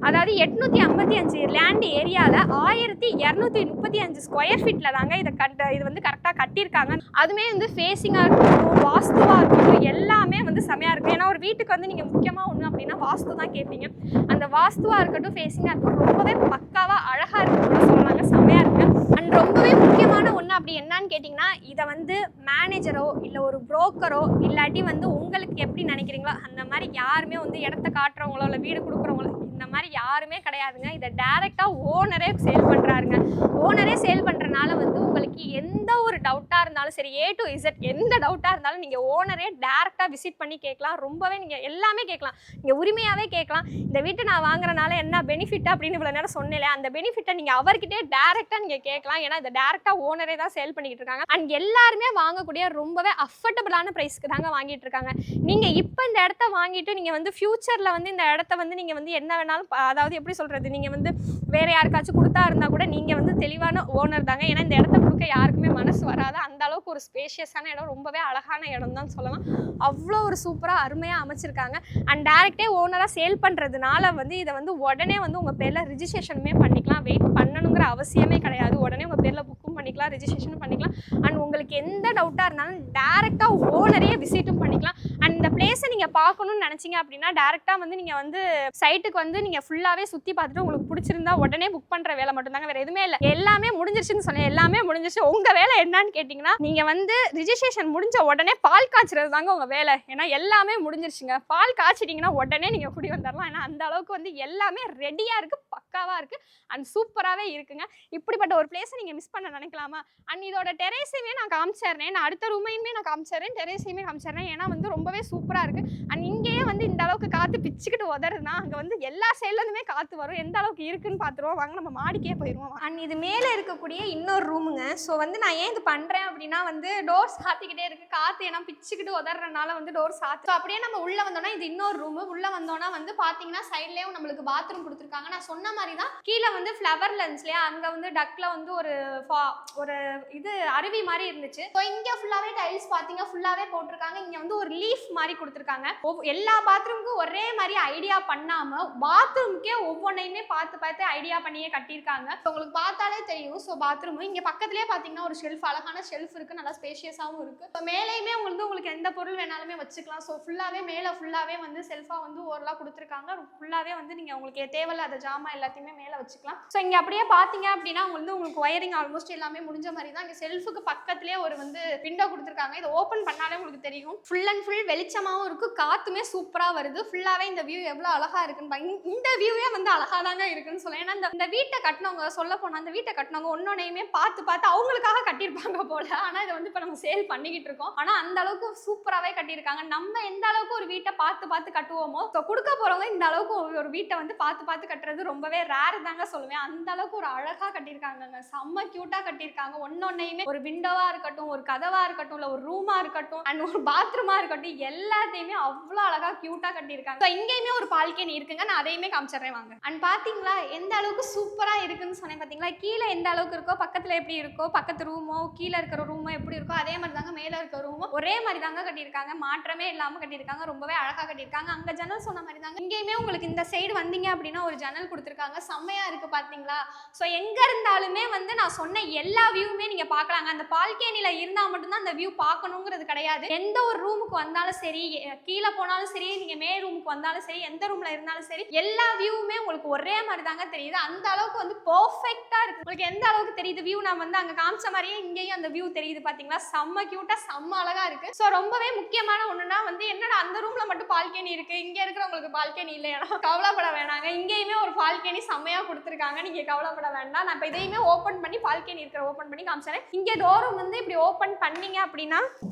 அதாவது 855 லேண்ட் ஏரியால 1235 ஸ்கொயர் ஃபீட்ல தாங்க இது வந்து கரெக்டாக கட்டியிருக்காங்க. அதுமே வந்து ஃபேஸிங்காக இருக்கட்டும், வாஸ்துவாக இருக்கட்டும், எல்லாமே வந்து செமையாக இருக்கும். ஏன்னா ஒரு வீட்டுக்கு வந்து நீங்கள் முக்கியமாக ஒன்று அப்படின்னா வாஸ்து தான் கேட்பீங்க. அந்த வாஸ்துவாக இருக்கட்டும், ஃபேஸிங்காக இருக்கட்டும், ரொம்பவே பக்காவாக அழகாக இருக்குன்னு சொல்லலாங்க, செமையாக இருக்கு. அண்ட் ரொம்பவே முக்கியமான ஒன்று அப்படி என்னன்னு கேட்டிங்கன்னா, இதை வந்து மேனேஜரோ இல்லை ஒரு புரோக்கரோ இல்லாட்டி வந்து உங்களுக்கு எப்படி நினைக்கிறீங்களோ அந்த மாதிரி யாருமே வந்து இடத்த காட்டுறவங்களோ இல்லை வீடு கொடுக்குறவங்களோ இந்த மாதிரி யாருமே கிடையாதுங்க. இதை டைரெக்டாக ஓனரே சேல் பண்ணுறாருங்க. ஓனரே சேல் பண்ணுறனால வந்து உங்களுக்கு எந்த ஒரு டவுட்டாக இருந்தாலும் சரி, A to Z எந்த டவுட்டாக இருந்தாலும் நீங்கள் ஓனரே டேரெக்டாக விசிட் பண்ணி கேட்கலாம். ரொம்பவே நீங்கள் எல்லாமே கேட்கலாம், நீங்கள் உரிமையாகவே கேட்கலாம். இந்த வீட்டை நான் வாங்குறனால என்ன பெனிஃபிட் அப்படின்னு இவ்வளோ நேரம் சொன்னேன், அந்த பெனிஃபிட்டை நீங்கள் அவர்கிட்டே டேரெக்டாக நீங்கள் கேட்கலாம். ஏன்னா இதை டேரெக்டாக ஓனரே தான் சேல் பண்ணிக்கிட்டு இருக்காங்க. அண்ட் எல்லாருமே வாங்கக்கூடிய ரொம்பவே அஃபர்டபுளான ப்ரைஸ்க்கு தாங்க வாங்கிட்டு இருக்காங்க. நீங்கள் இப்போ இந்த இடத்த வாங்கிட்டு நீங்கள் வந்து ஃபியூச்சரில் வந்து இந்த இடத்த வந்து நீங்கள் வந்து என்ன வேணாலும், அதாவது எப்படி சொல்கிறது, நீங்கள் வந்து வேறு யாருக்காச்சும் கொடுத்தா இருந்தால் கூட நீங்கள் வந்து தெளிவான ஓனர் தாங்க. ஏன்னா இந்த இடத்த கொடுக்க யாருக்குமே மனசு வராது. அந்த அளவுக்கு ஒரு ஸ்பேஷியஸான இடம், ரொம்பவே அழகான இடம் தான் சொல்லலாம். அவ்வளோ ஒரு சூப்பராக அருமையாக அமைச்சிருக்காங்க. அண்ட் டேரெக்டே ஓனராக சேல் பண்ணுறதுனால வந்து இதை வந்து உடனே வந்து உங்கள் பேரில் ரிஜிஸ்ட்ரேஷனுமே பண்ணிக்கலாம். வெயிட் பண்ணணுங்கிற அவசியமே கிடையாது. உடனே உங்கள் பேரில் புக்கும் பண்ணிக்கலாம், ரிஜிஸ்ட்ரேஷனும் பண்ணிக்கலாம். அண்ட் உங்களுக்கு எந்த டவுட்டாக இருந்தாலும் டேரெக்டாக ஓனரையே விசிட்டும் பண்ணிக்கலாம். அண்ட் இந்த பிளேஸை நீங்கள் பார்க்கணும்னு நினச்சிங்க அப்படின்னா டேரெக்டாக வந்து நீங்கள் வந்து சைட்டுக்கு வந்து நீங்கள் ஃபுல்லாகவே சுற்றி பார்த்துட்டு உங்களுக்கு பிடிச்சிருந்தா உடனே புக் பண்ணுற வேலை மட்டும்தாங்க, வேறு எதுவுமே இல்லை. எல்லாமே முடிஞ்சிருச்சுன்னு சொன்னேன், எல்லாமே முடிஞ்சிருச்சு. உங்கள் வேலை என்னன்னு கேட்டிங்கன்னா, நீங்கள் வந்து ரிஜிஸ்ட்ரேஷன் முடிஞ்ச உடனே பால் காய்ச்சறது தாங்க உங்கள் வேலை. ஏன்னா எல்லாமே முடிஞ்சிருச்சுங்க. பால் காய்ச்சிட்டிங்கன்னா உடனே நீங்கள் குடி வந்துடலாம். ஏன்னா அந்த அளவுக்கு வந்து எல்லாமே ரெடியாக இருக்குது, பக்காவாக இருக்குது அண்ட் சூப்பராகவே இருக்குங்க. இப்படிப்பட்ட ஒரு பிளேஸை நீங்கள் மிஸ் பண்ண நினைக்கலாமா? அண்ட் இதோட டெரேஸையுமே நான் காமிச்சிடுறேன், நான் அடுத்த ரூமையுமே நான் காமிச்சிடுறேன், டெரேஸையுமே காமிச்சிடுறேன். ஏன்னா வந்து ரொம்பவே சூப்பராக இருக்குது. அண்ட் இங்கேயே வந்து இந்த அளவுக்கு காற்று பிச்சுக்கிட்டு உதறதுனா அங்கே வந்து எல்லா சைட்லேருந்துமே காற்று வரும். எந்த அளவுக்கு இருக்குன்னு பார்த்துருவோம் வாங்க, நம்ம மாடிக்கே போயிடுவோம். அண்ட் இது மேலே இருக்கக்கூடிய இன்னொரு ரூமுங்க. ஸோ வந்து நான் ஏன் இது பண்ணுறேன் அப்படின்னா வந்து டோர் சாத்திக்கிட்டே இருக்குது, காற்று ஏன்னா பிச்சுக்கிட்டு உதறனால வந்து டோர் சாத்து. ஸோ அப்படியே நம்ம உள்ளே வந்தோம்னா இது இன்னொரு ரூமு. உள்ளே வந்தோன்னா வந்து பார்த்தீங்கன்னா சைட்லேயும் நம்மளுக்கு பாத்ரூம் கொடுத்துருக்காங்க. நான் சொன்ன மாதிரி தான் கீழே வந்து ஃப்ளவர் லென்ஸ்லேயே அங்கே வந்து டக்கில் வந்து ஒரு இது அருவி மாதிரி இருந்துச்சு. ஸோ இங்கே ஃபுல்லாகவே டைல்ஸ் பார்த்தீங்க ஃபுல்லாகவே போட்டிருக்காங்க. இங்கே வந்து ஒரு லீஃப் மாதிரி கொடுத்துருக்காங்க. எல்லா பாத்ரூமுக்கும் ஒரே மாதிரி ஐடியா பண்ணாமல் பாத்ரூமுக்கே ஒவ்வொன்றையுமே பார்த்து பார்த்து ஐடியா பண்ணியே கட்டியிருக்காங்க. உங்களுக்கு பார்த்தாலே தெரியும். ஸோ பாத்ரூம் இங்கே பக்கத்துலேயே பார்த்தீங்கன்னா ஒரு ஷெல்ஃப், அழகான ஷெல்ஃப் இருக்குது, நல்லா ஸ்பேஷியஸாகவும் இருக்குது. ஸோ மேலேயுமே உங்களுக்கு எந்த பொருள் வேணாலுமே வச்சுக்கலாம். ஸோ ஃபுல்லாகவே மேலே ஃபுல்லாகவே வந்து செல்ஃபாக வந்து ஓரளவு கொடுத்துருக்காங்க. ஃபுல்லாகவே வந்து நீங்கள் உங்களுக்கு தேவையில்லாத ஜாமான் எல்லாத்தையுமே மேலே வச்சுக்கலாம். ஸோ இங்கே அப்படியே பார்த்தீங்க அப்படின்னா உங்களுக்கு ஒயரிங் ஆல்மோஸ்ட் எல்லாமே முடிஞ்ச மாதிரி தான். இங்கே செல்ஃபுக்கு பக்கத்துலேயே ஒரு வந்து விண்டோ கொடுத்துருக்காங்க. இதை ஓப்பன் பண்ணாலே உங்களுக்கு தெரியும். ஃபுல் அண்ட் ஃபுல் வெளிச்சமாகவும் இருக்குது, காற்றுமே சூப்பராக வருது. ஃபுல்லாகவே இந்த வியூ எவ்வளோ அழகாக இருக்குன்னு இந்த வியூவே வந்து அழகாக தாங்க இருக்குன்னு சொல்லலாம். ஏன்னா இந்த வீட்டை கட்டினவங்க, சொல்ல போனால் அந்த வீட்டை கட்டினவங்க ஒன்னொன்னையுமே பார்த்து பார்த்து அவங்களுக்காக கட்டியிருப்பாங்க போல. ஆனால் இதை வந்து இப்போ நம்ம சேல் பண்ணிக்கிட்டு இருக்கோம். ஆனால் அந்த அளவுக்கு சூப்பராகவே கட்டியிருக்காங்க. நம்ம எந்த அளவுக்கு ஒரு வீட்டை பார்த்து பார்த்து கட்டுவோமோ, ஸோ கொடுக்க போகிறவங்க இந்த அளவுக்கு ஒரு வீட்டை வந்து பார்த்து பார்த்து கட்டுறது ரொம்பவே ரேர் தாங்க சொல்லுவேன். அந்த அளவுக்கு ஒரு அழகாக கட்டியிருக்காங்க, செம்ம க்யூட்டாக கட்டியிருக்காங்க. ஒன்னொன்னையுமே ஒரு விண்டோவாக இருக்கட்டும், ஒரு கதவாக இருக்கட்டும், இல்லை ஒரு ரூமாக இருக்கட்டும் அண்ட் ஒரு பாத்ரூமாக இருக்கட்டும், எல்லாத்தையுமே அவ்வளோ அழகாக க்யூட்டாக கட்டியிருக்காங்க. ஸோ இங்கேயுமே ஒரு பால்கனி இருக்குங்க, நான் அதையுமே காமிச்சிடுறேன் வாங்க. அண்ட் பார்த்தீங்களா எந்த அளவுக்கு சூப்பராக இருக்குன்னு சொன்னேன். பார்த்தீங்களா கீழே எந்த அளவுக்கு இருக்கோ, பக்கத்தில் எப்படி இருக்கோ, பக்கத்து ரூமோ கீழே இருக்கிற ரூமோ எப்படி இருக்கோ அதே மாதிரி தாங்க மேலே இருக்கிற ரூமோ ஒரே மாதிரி தாங்க கட்டியிருக்காங்க. மாற்றமே இல்லாமல் கட்டியிருக்காங்க, ரொம்பவே அழகாக கட்டியிருக்காங்க. அங்கே ஜன்னல் சொன்ன மாதிரி தாங்க இங்கேயுமே உங்களுக்கு இந்த சைடு வந்தீங்க அப்படின்னா ஒரு ஜன்னல் கொடுத்துருக்காங்க, செம்மையாக இருக்குது பார்த்தீங்களா. ஸோ எங்கே இருந்தாலுமே வந்து நான் சொன்ன எல்லா வியூவுமே நீங்கள் பார்க்கலாங்க. அந்த பால்கனியில் இருந்தால் மட்டும்தான் அந்த வியூ பார்க்கணுங்கிறது கிடையாது. எந்த ஒரு ரூமுக்கு வந்தாலும் சரி, கீழே போனாலும் சரி, நீங்கள் மே ரூமுக்கு வந்தாலும் சரி, எந்த ரூமில் இருந்தாலும் சரி, எல்லா வியூவுமே உங்களுக்கு ஒரே மாதிரி தாங்க தெரியுது. அந்த அளவுக்கு வந்து பர்ஃபெக்டாக இருக்குது. உங்களுக்கு எந்த அளவுக்கு தெரியுது வியூ, நான் வந்து அங்கே காமிச்ச மாதிரியே இங்கேயும் அந்த வியூ தெரியுது பார்த்தீங்களா. செம்ம க்யூட்டாக செம்ம அழகாக இருக்குது. ஸோ ரொம்பவே முக்கியமான ஒன்றுனா வந்து என்னடா அந்த ரூமில் மட்டும் பால்கனி இருக்குது, இங்கே இருக்கிறவங்களுக்கு பால்கனி இல்லையா, கவலைப்பட வேணாங்க. இங்கேயுமே ஒரு பால்கனி செம்மையாக கொடுத்துருக்காங்க, நீங்கள் கவலைப்பட வேண்டாம். நான் இப்போ இதையுமே ஓப்பன் பண்ணி பால்கனி இருக்கிற ஓப்பன் பண்ணி காமிச்சேன். இங்கே டோரும் வந்து இப்படி ஓப்பன் பண்ணீங்க அப்படின்னா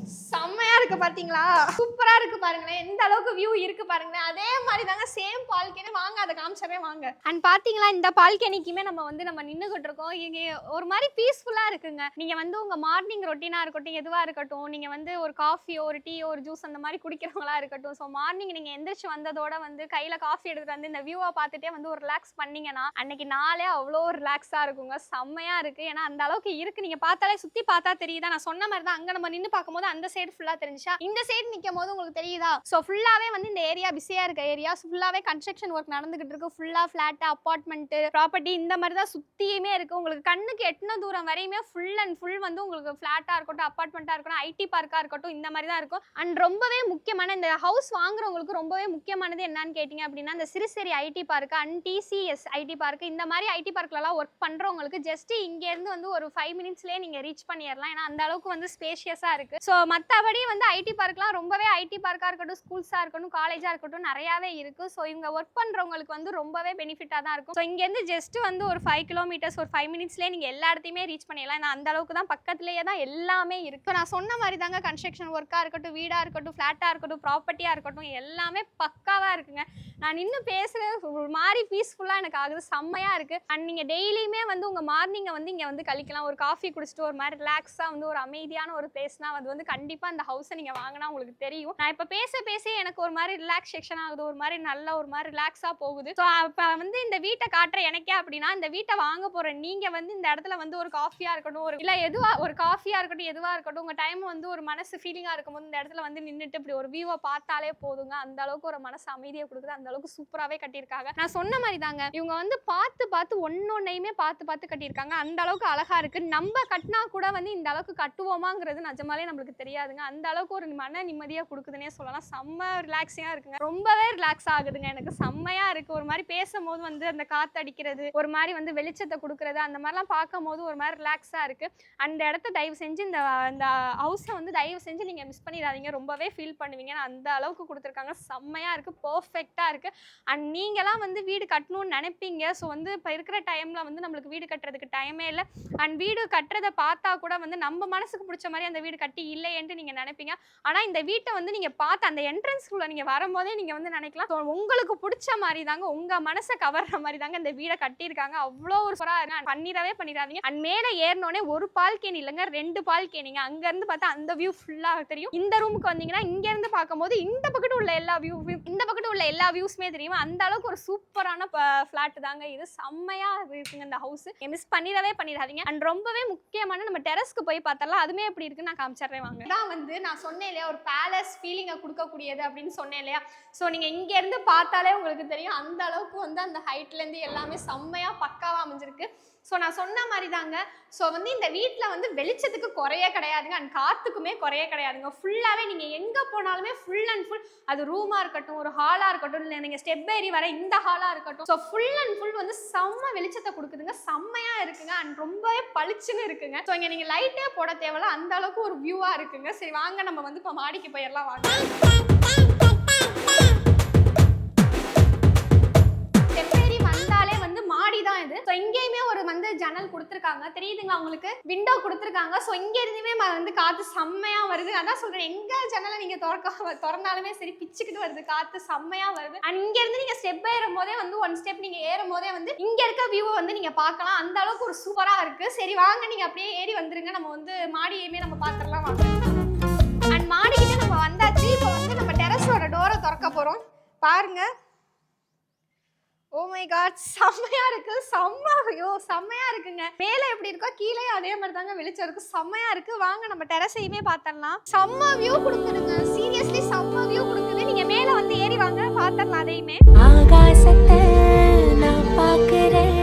செம்மையாக இருக்குது பார்த்தீங்களா, சூப்பராக இருக்குது பாருங்களேன். எந்த அளவுக்கு வியூ இருக்குது பாருங்களேன். அதே மாதிரி தாங்க சேம் பால்கனி, வாங்க அதை காமிச்சவே வாங்க. அண்ட் பார்த்தீங்களா இந்த பால்கனிக்குமே நம்ம நின்றுகிட்டு இருக்கோம். இங்கே ஒரு மாதிரி பீஸ்ஃபுல்லாக இருக்குங்க. நீங்கள் வந்து உங்கள் மார்னிங் ரொட்டீனாக இருக்கட்டும், எதுவாக இருக்கட்டும், நீங்கள் வந்து ஒரு காஃபியோ ஒரு டீயோ ஒரு ஜூஸ் அந்த மாதிரி குடிக்கிறவங்களா இருக்கட்டும், ஸோ மார்னிங் நீங்கள் எந்திரிச்சு வந்ததோட வந்து கையில் காஃபி எடுத்துகிட்டு வந்து இந்த வியூவை பார்த்துட்டே வந்து ஒரு ரிலாக்ஸ் பண்ணிங்கன்னா அன்னைக்கு நாளே அவ்வளோ ரிலாக்ஸாக இருக்குங்க, செம்மையாக இருக்குது. ஏன்னா அந்த அளவுக்கு இருக்குது. நீங்கள் பார்த்தாலே சுற்றி பார்த்தா தெரியுதா, நான் சொன்ன மாதிரி தான். அங்கே நம்ம நின்று பார்க்கும்போது அந்த சைடு ஃபுல்லாக தெரிஞ்சிச்சா, இந்த சைடு நிற்கும் போது உங்களுக்கு தெரியுதா. ஸோ ஃபுல்லாகவே வந்து இந்த ஏரியா பிஸியாக இருக்க ஏரியா, ஃபுல்லாகவே கன்ஸ்ட்ரக்ஷன் ஒர்க் நடந்துகிட்டு இருக்கு. ஃபுல்லாக ஃப்ளாட்டு, அப்பார்ட்மெண்ட்டு, ப்ராப்பர்ட்டி இந்த மாதிரி தான் சுற்றியுமே இருக்குது. உங்களுக்கு கண்ணுக்கு எட்டின தூரம் வரையுமே ஃபுல் அண்ட் ஃபுல் வந்து உங்களுக்கு ஃப்ளாட்டாக இருக்கட்டும், அப்பார்ட்மெண்ட்டாக இருக்கட்டும், ஐடி பார்க்காக இருக்கட்டும், இந்த மாதிரி தான் இருக்கும். அண்ட் ரொம்பவே முக்கியமான இந்த ஹவுஸ் வாங்குறவங்களுக்கு ரொம்பவே முக்கியமானது என்னன்னு கேட்டிங்க அப்படின்னா இந்த Siruseri ID park and TCS ID park, இந்த மாதிரி ஐடி பார்க்லலாம் ஒர்க் பண்ணுறவங்களுக்கு ஜஸ்ட் இங்கேருந்து வந்து ஒரு 5 மினிட்ஸ்லேயே நீங்கள் ரீச் பண்ணிடலாம். ஏன்னா அந்த அளவுக்கு வந்து ஸ்பேஷியஸாக இருக்குது. ஸோ மற்றபடி வந்து ஐடி பார்க்லாம் ரொம்பவே ஐடி பார்க்காக இருக்கட்டும், ஸ்கூல்ஸாக இருக்கட்டும், காலேஜாக இருக்கட்டும் நிறையாவே இருக்குது. ஸோ இவங்க ஒர்க் பண்ணுறவங்களுக்கு வந்து ரொம்பவே பெனிஃபிட்டாக தான் இருக்கும். ஸோ இங்கேருந்து ஜஸ்ட் வந்து ஒரு 5 கிலோமீட்டர்ஸ் ஒரு 5 மினிட்ஸ்லேயே நீங்கள் எல்லா இடத்தையுமே ரீச் பண்ணிடலாம். ஏன்னா அந்த அளவுக்கு தான் பக்கத்துலேயே தான் எல்லாமே இருக்குது. நான் சொன்ன மாதிரி தாங்க கன்ஸ்ட்ரக்ஷன் ஒர்க்காக இருக்கட்டும், வீடாக இருக்கட்டும், ஃப்ளாட்டாக இருக்கட்டும், ப்ராப்பர்ட்டியாக இருக்கட்டும், எல்லாமே பக்காவாக இருக்குங்க. நான் இன்னும் பேசுகிறது ஒரு மாதிரி பீஸ்ஃபுல்லாக எனக்கு ஆகுது. செம்மையாக இருக்குது. அண்ட் நீங்கள் டெய்லியுமே வந்து உங்கள் மார்னிங்கை வந்து இங்கே வந்து கழிக்கலாம். ஒரு காஃபி குடிச்சிட்டு ஒரு மாதிரி ரிலாக்ஸாக வந்து ஒரு அமைதியான ஒரு பிளேஸ்னால் அது வந்து கண்டிப்பாக அந்த ஹவுஸை நீங்கள் வாங்கினா உங்களுக்கு தெரியும். நான் இப்போ பேச எனக்கு ஒரு மாதிரி ரிலாக்ஸேஷன் ஆகுது, ஒரு மாதிரி நல்ல ஒரு மாதிரி ரிலாக்ஸாக போகுது. ஸோ இப்போ வந்து இந்த வீட்டை காட்டுற எனக்கே அப்படின்னா இந்த வீட்டை வாங்க போகிற நீங்கள் வந்து இந்த இடத்துல வந்து ஒரு காஃபியாக இருக்கட்டும், ஒரு இல்லை எதுவாக ஒரு காஃபியாக இருக்கட்டும், எதுவாக இருக்கட்டும், உங்கள் டைம் வந்து ஒரு மனசு ஃபீலிங்காக இருக்கும்போது இந்த இடத்துல வந்து நின்றுட்டு இப்படி ஒரு வியூவை பார்த்தாலே போதுங்க. அந்த அளவுக்கு ஒரு மனசு அமைதியை கொடுக்குது. அந்த அளவுக்கு சூப்பராகவே கட்டியிருக்காங்க. நான் சொன்ன மாதிரி தாங்க இவங்க வந்து பார்த்து ஒன்னொன்னையுமே பார்த்து கட்டியிருக்காங்க. அந்த அளவுக்கு அழகா இருக்கு. நம்ம கட்டினா கூட வந்து இந்த அளவுக்கு கட்டுவோமாங்கிறது நிஜமாலே நம்மளுக்கு தெரியாதுங்க. அந்த அளவுக்கு ஒரு மன நிம்மதியா கொடுக்குதுன்னே சொல்லலாம். செம்ம ரிலாக்ஸிங்கா இருக்குங்க. ரொம்பவே ரிலாக்ஸ் ஆகுதுங்க. எனக்கு செம்மையா இருக்கு. ஒரு மாதிரி பேசும்போது வந்து அந்த காத்து அடிக்கிறது, ஒரு மாதிரி வந்து வெளிச்சத்தை கொடுக்கறது, அந்த மாதிரிலாம் பார்க்கும் போது ஒரு மாதிரி ரிலாக்ஸா இருக்கு. அந்த இடத்த தயவு செஞ்சு இந்த ஹவுஸை வந்து தயவு செஞ்சு நீங்க மிஸ் பண்ணிடாதீங்க. ரொம்பவே ஃபீல் பண்ணுவீங்க. அந்த அளவுக்கு கொடுத்துருக்காங்க. செம்மையா இருக்கு. பர்ஃபெக்டா இருக்கு. அண்ட் நீங்களாம் வந்து வீடு கட்டணும்னு நினைப்பீங்க. ஸோ வந்து இப்போ இருக்கிற டைமில் வந்து நம்மளுக்கு வீடு கட்டுறதுக்கு டைமே இல்லை. அண்ட் வீடு கட்டுறதை பார்த்தா கூட வந்து நம்ம மனசுக்கு பிடிச்ச மாதிரி அந்த வீடு கட்டி இல்லையேன்ட்டு நீங்கள் நினைப்பீங்க. ஆனால் இந்த வீட்டை வந்து நீங்கள் பார்த்து அந்த என்ட்ரன்ஸ்குள்ளே நீங்கள் வரும்போதே நீங்கள் வந்து நினைக்கலாம், ஸோ உங்களுக்கு பிடிச்ச மாதிரி தாங்க, உங்கள் மனசை கவர்ற மாதிரி தாங்க இந்த வீடை கட்டியிருக்காங்க. அவ்வளோ ஒரு சூப்பராக பண்ணிடாதீங்க. அண்ட் மேலே ஏறினோடனே ஒரு பால்கனி இல்லைங்க, 2 பால்கனிங்க. அங்கேருந்து பார்த்தா அந்த வியூ ஃபுல்லாக தெரியும். இந்த ரூமுக்கு வந்தீங்கன்னா இங்கேருந்து பார்க்கும்போது இந்த பக்கத்து உள்ள எல்லா வியூஸுமே தெரியும். அந்த அளவுக்கு ஒரு சூப்பரான ஃபிளாட் தாங்க இது. செம்மையா இருக்குங்க இந்த ஹவுஸ். மிஸ் பண்ணிடாதீங்க. அண்ட் ரொம்பவே முக்கியமான நம்ம டெரஸ்க்கு போய் பார்த்தரலாம். அதுமே எப்படி இருக்குன்னு நான் காமிச்சிடுறேன் வாங்க. இதான் வந்து நான் சொன்னேன் இல்லையா, ஒரு பேலஸ் ஃபீலிங்கை கொடுக்கக்கூடியது அப்படின்னு சொன்னேன் இல்லையா. ஸோ நீங்கள் இங்கேருந்து பார்த்தாலே உங்களுக்கு தெரியும் அந்த அளவுக்கு வந்து அந்த ஹைட்லேருந்து எல்லாமே செம்மையா பக்காவாக அமைஞ்சிருக்கு. ஸோ நான் சொன்ன மாதிரி தாங்க. ஸோ வந்து இந்த வீட்டில் வந்து வெளிச்சத்துக்கு குறையே கிடையாதுங்க. அண்ட் காற்றுக்குமே குறையே கிடையாதுங்க. ஃபுல்லாகவே நீங்கள் எங்கே போனாலுமே ஃபுல் அண்ட் ஃபுல், அது ரூமாக இருக்கட்டும், ஒரு ஹாலாக இருக்கட்டும், இல்லை நீங்கள் ஸ்டெப் ஏறி வர இந்த ஹாலாக இருக்கட்டும், ஸோ ஃபுல் அண்ட் ஃபுல் வந்து செம்ம வெளிச்சத்தை கொடுக்குதுங்க. செம்மையாக இருக்குங்க. அண்ட் ரொம்பவே பளிச்சுன்னு இருக்குங்க. ஸோ இங்கே நீங்கள் லைட்டே போட தேவையில்ல, அந்த அளவுக்கு ஒரு வியூவாக இருக்குங்க. சரி வாங்க நம்ம வந்து இப்போ மாடிக்கு போயிடலாம் வாங்க. ஸோ இங்கேயுமே ஒரு வந்து ஜன்னல் கொடுத்துருக்காங்க, தெரியுதுங்களா உங்களுக்கு, விண்டோ கொடுத்துருக்காங்க. ஸோ இங்க இருந்துமே வந்து காற்று செம்மையா வருது. அதான் சொல்றேன், எங்க ஜன்னலை நீங்க திறந்தாலுமே சரி பிச்சுக்கிட்டு வருது, காற்று செம்மையா வருது. அண்ட் இங்க இருந்து நீங்க ஸ்டெப் ஏறும் போதே வந்து 1 ஸ்டெப் நீங்க ஏறும் போதே வந்து இங்க இருக்க வியூவை வந்து நீங்க பார்க்கலாம். அந்த அளவுக்கு ஒரு சூப்பரா இருக்கு. சரி வாங்க நீங்க அப்படியே ஏறி வந்துருங்க, நம்ம வந்து மாடியுமே நம்ம பார்த்துடலாம் வாங்க. அண்ட் மாடிக்கிட்ட நம்ம வந்தாச்சு. இப்போ வந்து நம்ம டெரஸோட டோரை திறக்க போறோம். பாருங்க, ஓ மை காட், செம்மையா இருக்கு. செம்மையா இருக்குங்க. மேல எப்படி இருக்கோ கீழே அதே மாதிரி தாங்க வெளிச்சம் இருக்கு. செம்மையா இருக்கு. வாங்க நம்ம டெரஸையுமே பார்த்தரலாம். செம்ம வியூ கொடுக்குதுங்க. சீரியஸ்லி செம்ம வியூ கொடுக்குது. நீங்க மேல வந்து ஏறி வாங்க பார்த்தரலாம். அதையுமே ஆகாசத்தை நான் பார்க்கிறேன்.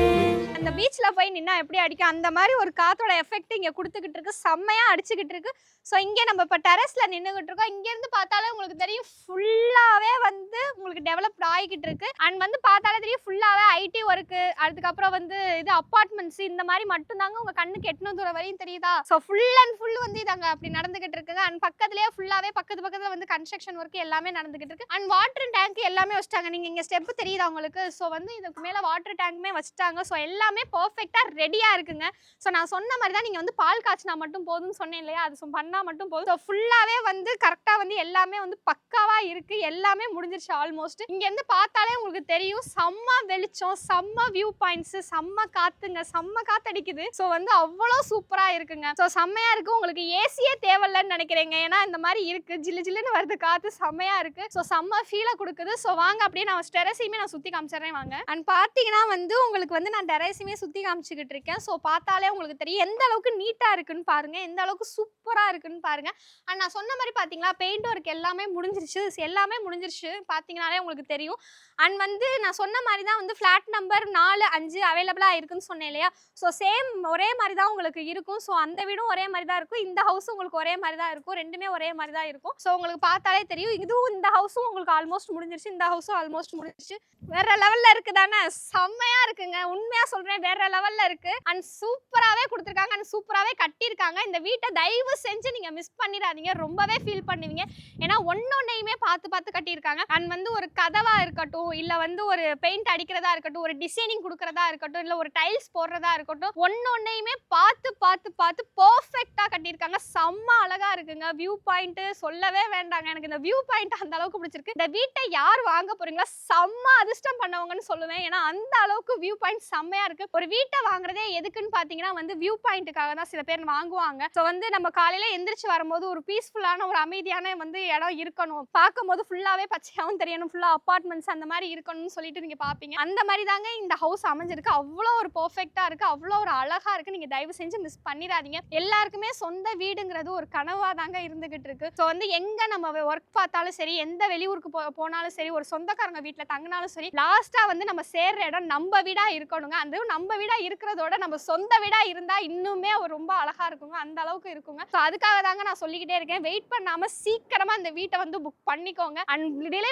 அந்த பீச்ல போய் நின்னா எப்படி அடிக்கும் அந்த மாதிரி ஒரு காத்தோட எஃபெக்ட் இங்க கொடுத்துக்கிட்டு இருக்கு. செம்மையா அடிச்சுக்கிட்டு இருக்கு. ஸோ இங்கே நம்ம இப்போ டெரஸ்ல நின்றுகிட்டு இருக்கோம். இங்கேருந்து பார்த்தாலே உங்களுக்கு தெரியும் ஃபுல்லாகவே வந்து உங்களுக்கு டெவலப்ட் ஆகிக்கிட்டு இருக்கு. அண்ட் வந்து பார்த்தாலே தெரியும் ஃபுல்லாகவே ஐடி ஒர்க்கு, அதுக்கப்புறம் வந்து இது அப்பார்ட்மெண்ட்ஸ், இந்த மாதிரி மட்டும்தாங்க உங்கள் கண்ணுக்கு எட்டணு தூரம் வரையும் தெரியுதா. ஸோ ஃபுல் அண்ட் ஃபுல் வந்து இதாங்க அப்படி நடந்துகிட்டு இருக்குங்க. அண்ட் பக்கத்துலேயே ஃபுல்லாகவே பக்கத்தில் வந்து கன்ஸ்ட்ரக்ஷன் ஒர்க் எல்லாமே நடந்துகிட்டு இருக்கு. அண்ட் வாட்டர் டேங்க் எல்லாமே வச்சுட்டாங்க. நீங்கள் இங்கே ஸ்டெப் தெரியுதா உங்களுக்கு. ஸோ வந்து இதுக்கு மேலே வாட்டர் டேங்க்குமே வச்சுட்டாங்க. ஸோ எல்லாமே பர்ஃபெக்டாக ரெடியாக இருக்குங்க. ஸோ நான் சொன்ன மாதிரி தான், நீங்கள் வந்து பால் காய்ச்சினா மட்டும் போதும்னு சொன்னேன் இல்லையா, அது பண்ணால் மட்டும் போதும். ஸோ ஃபுல்லாகவே வந்து கரெக்டாக வந்து எல்லாமே வந்து பக்காவாக இருக்குது. எல்லாமே முடிஞ்சிருச்சு ஆல்மோஸ்ட். இங்கேருந்து பார்த்தாலே உங்களுக்கு தெரியும் செம்ம வெளிச்சம், செம்ம வியூ பாயிண்ட்ஸு, செம்ம காற்றுங்க, செம்ம காற்றடிக்குது. ஸோ வந்து அவ்வளோ சூப்பராக இருக்குங்க. ஸோ செம்மையாக இருக்குது. உங்களுக்கு ஏசியே தேவையில்லைன்னு நினைக்கிறேங்க. ஏன்னா இந்த மாதிரி இருக்குது, ஜில்லுன்னு வருது காற்று, செம்மையாக இருக்குது. ஸோ செம்ம ஃபீலை கொடுக்குது. ஸோ வாங்க அப்படியே நான் டெரஸையுமே நான் சுற்றி காமிச்சிடுறேன் வாங்க. அண்ட் பார்த்தீங்கன்னா வந்து உங்களுக்கு வந்து நான் டெரஸையுமே சுற்றி காமிச்சிக்கிட்டு இருக்கேன். ஸோ பார்த்தாலே உங்களுக்கு தெரியும் எந்த அளவுக்கு நீட்டாக இருக்குன்னு பாருங்கள், எந்த அளவுக்கு சூப்பராக இருக்குன்னு பாருங்கள். அண்ட் நான் சொன்ன மாதிரி பார்த்தீங்களா பெயிண்ட் ஒர்க் எல்லாமே முடிஞ்சிருச்சு பார்த்தீங்கனாலே உங்களுக்கு தெரியும். அண்ட் வந்து நான் சொன்ன மாதிரி தான் வந்து ஃப்ளாட் நம்பர் 4, 5 அவைலபிளாக இருக்குன்னு சொன்னேன் இல்லையா. ஸோ சேம் ஒரே மாதிரி தான் உங்களுக்கு இருக்கும். ஸோ அந்த வீடும் ஒரே மாதிரி தான் இருக்கும், இந்த ஹவுஸும் உங்களுக்கு ஒரே மாதிரி தான் இருக்கும், ரெண்டுமே ஒரே மாதிரி தான் இருக்கும். ஸோ உங்களுக்கு பார்த்தாலே தெரியும் இதுவும் இந்த ஹவுஸும் உங்களுக்கு ஆல்மோஸ்ட் முடிஞ்சிருச்சு, இந்த ஹவுஸும் ஆல்மோஸ்ட் முடிஞ்சிருச்சு. வேற லெவலில் இருக்குதானே, செம்மையாக இருக்குங்க. உண்மையாக சொல்கிறேன், எல்லாமே வேற லெவல்ல இருக்கு அண்ட் சூப்பராவே கொடுத்துருக்காங்க அண்ட் சூப்பராவே கட்டியிருக்காங்க. இந்த வீட்டை தயவு செஞ்சு நீங்க மிஸ் பண்ணிடாதீங்க, ரொம்பவே ஃபீல் பண்ணுவீங்க. ஏன்னா ஒன்னொன்னையுமே பார்த்து பார்த்து கட்டியிருக்காங்க. அண்ட் வந்து ஒரு கதவா இருக்கட்டும், இல்ல வந்து ஒரு பெயிண்ட் அடிக்கிறதா இருக்கட்டும், ஒரு டிசைனிங் கொடுக்கறதா இருக்கட்டும், இல்ல ஒரு டைல்ஸ் போடுறதா இருக்கட்டும், ஒன்னொன்னையுமே பார்த்து பார்த்து பார்த்து பர்ஃபெக்டா கட்டியிருக்காங்க. செம்ம அழகா இருக்குங்க. வியூ பாயிண்ட் சொல்லவே வேண்டாங்க, எனக்கு இந்த வியூ பாயிண்ட் அந்த அளவுக்கு பிடிச்சிருக்கு. இந்த வீட்டை யார் வாங்க போறீங்களா செம்ம அதிர்ஷ்டம் பண்ணவங்கன்னு சொல்லுவேன். ஏன்னா அந்த அளவுக்கு வியூ பாயிண்ட் செம்மையா இருக்கு. ஒரு வீட்டை வாங்குறதே எதுக்குன்னு பாத்தீங்கன்னா வந்து வியூ பாயிண்ட்டுக்காக தான் சில பேர் வாங்குவாங்க. ஸோ வந்து நம்ம காலையில எந்திரிச்சு வரும்போது ஒரு பீஸ்ஃபுல்லான ஒரு அமைதியான வந்து இடம் இருக்கணும், பார்க்கும்போது ஃபுல்லாவே பச்சையாவும் தெரியணும், ஃபுல்லா அப்பார்ட்மெண்ட்ஸ் அந்த மாதிரி இருக்கணும்னு சொல்லிட்டு நீங்க பாப்பீங்க. அந்த மாதிரி தாங்க இந்த ஹவுஸ் அமைஞ்சிருக்கு. அவ்வளோ ஒரு பெர்ஃபெக்ட்டா இருக்கு, அவ்வளோ ஒரு அழகா இருக்கு. நீங்க தயவு செஞ்சு மிஸ் பண்ணிடாதீங்க. எல்லாருக்குமே சொந்த வீடுங்கிறது ஒரு கனவா தாங்க இருந்துகிட்டு இருக்கு. ஸோ வந்து எங்க நம்ம ஒர்க் பார்த்தாலும் சரி, எந்த வெளியூருக்கு போனாலும் சரி, ஒரு சொந்தக்காரங்க வீட்டில் தங்கினாலும் சரி, லாஸ்டா வந்து நம்ம சேர்ற இடம் நம்ம வீடா இருக்கணுங்க. அந்த நம்ம வீடா இருக்கிறதோட நம்ம சொந்த வீடா இருந்தா இன்னுமே ரொம்ப அழகா இருக்குங்க, அந்த அளவுக்கு இருக்குங்க. ஸோ அதுக்காக தாங்க நான் சொல்லிக்கிட்டே இருக்கேன், வெயிட் பண்ணாம சீக்கிரமா இந்த வீட்டை வந்து புக் பண்ணிக்கோங்க. அண்ட் டிலே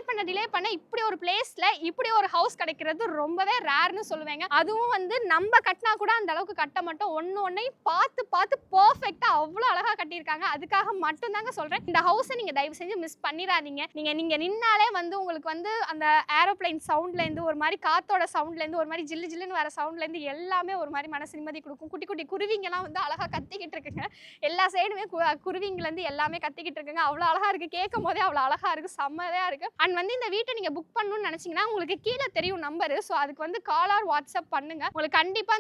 பண்ண இப்படி ஒரு பிளேஸ்ல இப்படி ஒரு ஹவுஸ் கிடைக்கிறது ரொம்பவே ரேர்னு சொல்லுவேங்க. அதுவும் வந்து நம்ம கட்டினா கூட அந்த அளவுக்கு கட்ட மாட்டோம், ஒன்னையும் பார்த்து பார்த்து பர்ஃபெக்ட்டா அவ்வளோ அழகா கட்டியிருக்காங்க. அதுக்காக மட்டும் தாங்க சொல்றேன், இந்த ஹவுஸை நீங்க தயவு செஞ்சு மிஸ் பண்ணிடாதீங்க. நீங்க நின்னாலே வந்து உங்களுக்கு வந்து அந்த ஏரோப்ளைன் சவுண்ட்ல இருந்து ஒரு மாதிரி காத்தோட சவுண்ட்ல இருந்து ஒரு மாதிரி ஜில்லு ஜில்லுன்னு வர சவுண்ட்ல இருந்து எல்லாமே ஒரு மாதிரி மனசு நிம்மதி கொடுக்கும். குட்டி குட்டி குருவிங்கெல்லாம் வந்து அழகா கத்திக்கிட்டு இருக்குங்க. எல்லா சைடுமே குருவிங்கல இருந்து எல்லாமே கத்திக்கிட்டு இருக்குங்க. அவ்வளோ அழகா இருக்கு, கேட்கும் போதே அவ்வளோ அழகா இருக்கு, செம்மையா இருக்கு. அண்ட் வந்து இந்த வீட்டை நீங்க புக் பண்ணணும்னு நினைச்சீங்கன்னா உங்களுக்கு கீழே தெரியும் நம்பரு. ஸோ அதுக்கு வந்து கால் ஆர் வாட்ஸ்அப் பண்ணுங்க. உங்களுக்கு கண்டிப்பா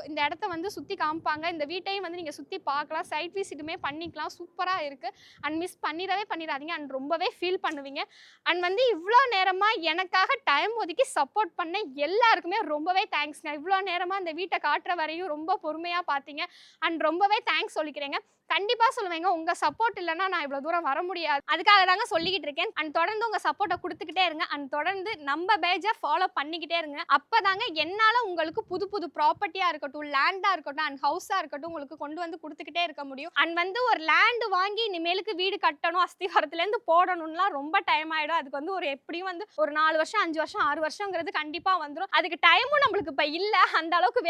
இந்த இடத்த வந்து சுத்தி காமிப்பாங்க. இந்த வீட்டையும் வந்து நீங்க சுத்தி பார்க்கலாம், சைட் விசிட்டுமே பண்ணிக்கலாம். சூப்பரா இருக்கு. அண்ட் மிஸ் பண்ணிடாதீங்க. அண்ட் ரொம்பவே ஃபீல் பண்ணுவீங்க. அண்ட் வந்து இவ்வளோ நேரமா எனக்காக டைம் ஒதுக்கி சப்போர்ட் பண்ண எல்லாருக்குமே ரொம்பவே தேங்க்ஸ்ங்க. இவ்வளோ நேரமா இந்த வீட்டை காட்டுற வரையும் ரொம்ப பொறுமையா பார்த்தீங்க. அண்ட் ரொம்பவே தேங்க்ஸ் சொல்லிக்கிறேங்க. கண்டிப்பா சொல்லுவேங்க, உங்க சப்போர்ட் இல்லைன்னா நான் இவ்வளவு தூரம் வர முடியாது. அதுக்காக தாங்க சொல்லிக்கிட்டு இருக்கேன். அண்ட் தொடர்ந்து உங்க சப்போர்ட்டை கொடுத்துக்கிட்டே இருங்க. அண்ட் தொடர்ந்து நம்ம பேஜை ஃபாலோ பண்ணிக்கிட்டே இருங்க. அப்பதாங்க என்னால உங்களுக்கு புது புது ப்ராப்பர்ட்டியா இருக்கட்டும், லேண்டா இருக்கட்டும், அண்ட் ஹவுஸா இருக்கட்டும் உங்களுக்கு கொண்டு வந்து கொடுத்துக்கிட்டே இருக்க முடியும். அண்ட் வந்து ஒரு லேண்ட் வாங்கி இனிமேலுக்கு வீடு கட்டணும், அஸ்திவாரத்துல இருந்து போடணும்லாம் ரொம்ப டைம் ஆயிடும். அதுக்கு வந்து ஒரு எப்படியும் வந்து ஒரு 4 வருஷம் 5 வருஷம் 6 வருஷங்கிறது கண்டிப்பா வந்துடும். அதுக்கு டைமும் நம்மளுக்கு இப்ப இல்ல, அந்த அளவுக்கு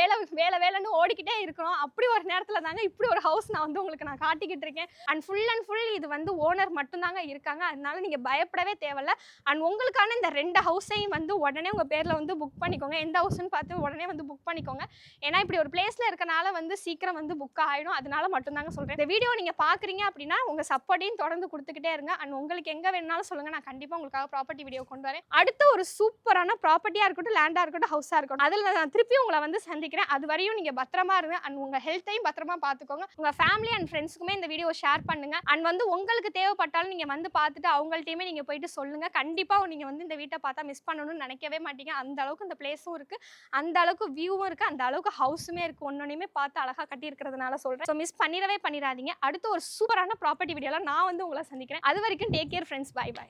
வேலைன்னு ஓடிக்கிட்டே இருக்கணும். அப்படி ஒரு நேரத்துல தாங்க இப்படி ஒரு ஹவுஸ் நான் வந்து உங்களுக்கு நான் காட்டிக்கிட்டு இருக்கேன். அண்ட் ஃபுல் இது வந்து ஓனர் மட்டும் தாங்க இருக்காங்க. அதனால நீங்க பயப்படவே தேவையில்ல. அண்ட் உங்களுக்கான இந்த 2 ஹவுஸையும் வந்து உடனே உங்க பேர்ல வந்து புக் பண்ணிக்கோங்க. எந்த ஹவுஸ்ன்னு பார்த்து உடனே வந்து புக் பண்ணிக்கோங்க. ஏன்னா இப்படி ஒரு பிளேஸ்ல இருக்கனால வந்து சீக்கிரம் வந்து புக் ஆயிடும். அதனால மட்டும் தாங்க சொல்றேன். இந்த வீடியோ நீங்க பாக்குறீங்க அப்படின்னா உங்க சப்போர்ட்டையும் தொடர்ந்து கொடுத்துக்கிட்டே இருங்க. அண்ட் உங்களுக்கு எங்க வேணாலும் சொல்லுங்க, நான் கண்டிப்பா உங்களுக்காக ப்ராப்பர்ட்டி வீடியோ கொண்டு வரேன். அடுத்து ஒரு சூப்பரான ப்ராப்பர்ட்டியா இருக்கட்டும், லேண்டா இருக்கட்டும், ஹவுஸா இருக்கட்டும், அதுல நான் திருப்பி உங்களை வந்து சந்திக்கிறேன். அது வரையும் நீங்க பத்திரமா இருங்க. அண்ட் உங்க ஹெல்த்தையும் பத்திரமா பார்த்துக்கோங்க. உங்க ஃபேமிலி அண்ட் ஃப்ரெண்ட்ஸ்க்குமே இந்த வீடியோ ஷேர் பண்ணுங்க. அண்ட் வந்து உங்களுக்கு தேவைப்பட்டாலும் நீங்க வந்து பார்த்துட்டு அவங்கள்ட்டையுமே நீங்க போயிட்டு சொல்லுங்க. கண்டிப்பா நீங்க வந்து இந்த வீட்டை பார்த்தா மிஸ் பண்ணணும்னு நினைக்கவே மாட்டீங்க. அந்த அளவுக்கு இந்த பிளேஸும் இருக்கு, அந்த அளவுக்கு வியூவும் இருக்கு, அந்த அளவுக்கு ஹவுஸுமே இருக்கு. ஒன்னொன்னையுமே பார்த்து அழகா கட்டி இருக்கிறதுனால சொல்றேன். ஸோ மிஸ் பண்ணிடாதீங்க. அடுத்து ஒரு சூப்பரான ப்ராப்பர்ட்டி வீடியோல நான் வந்து உங்களை சந்திக்கிறேன். அது வரைக்கும் take care friends. Bye by.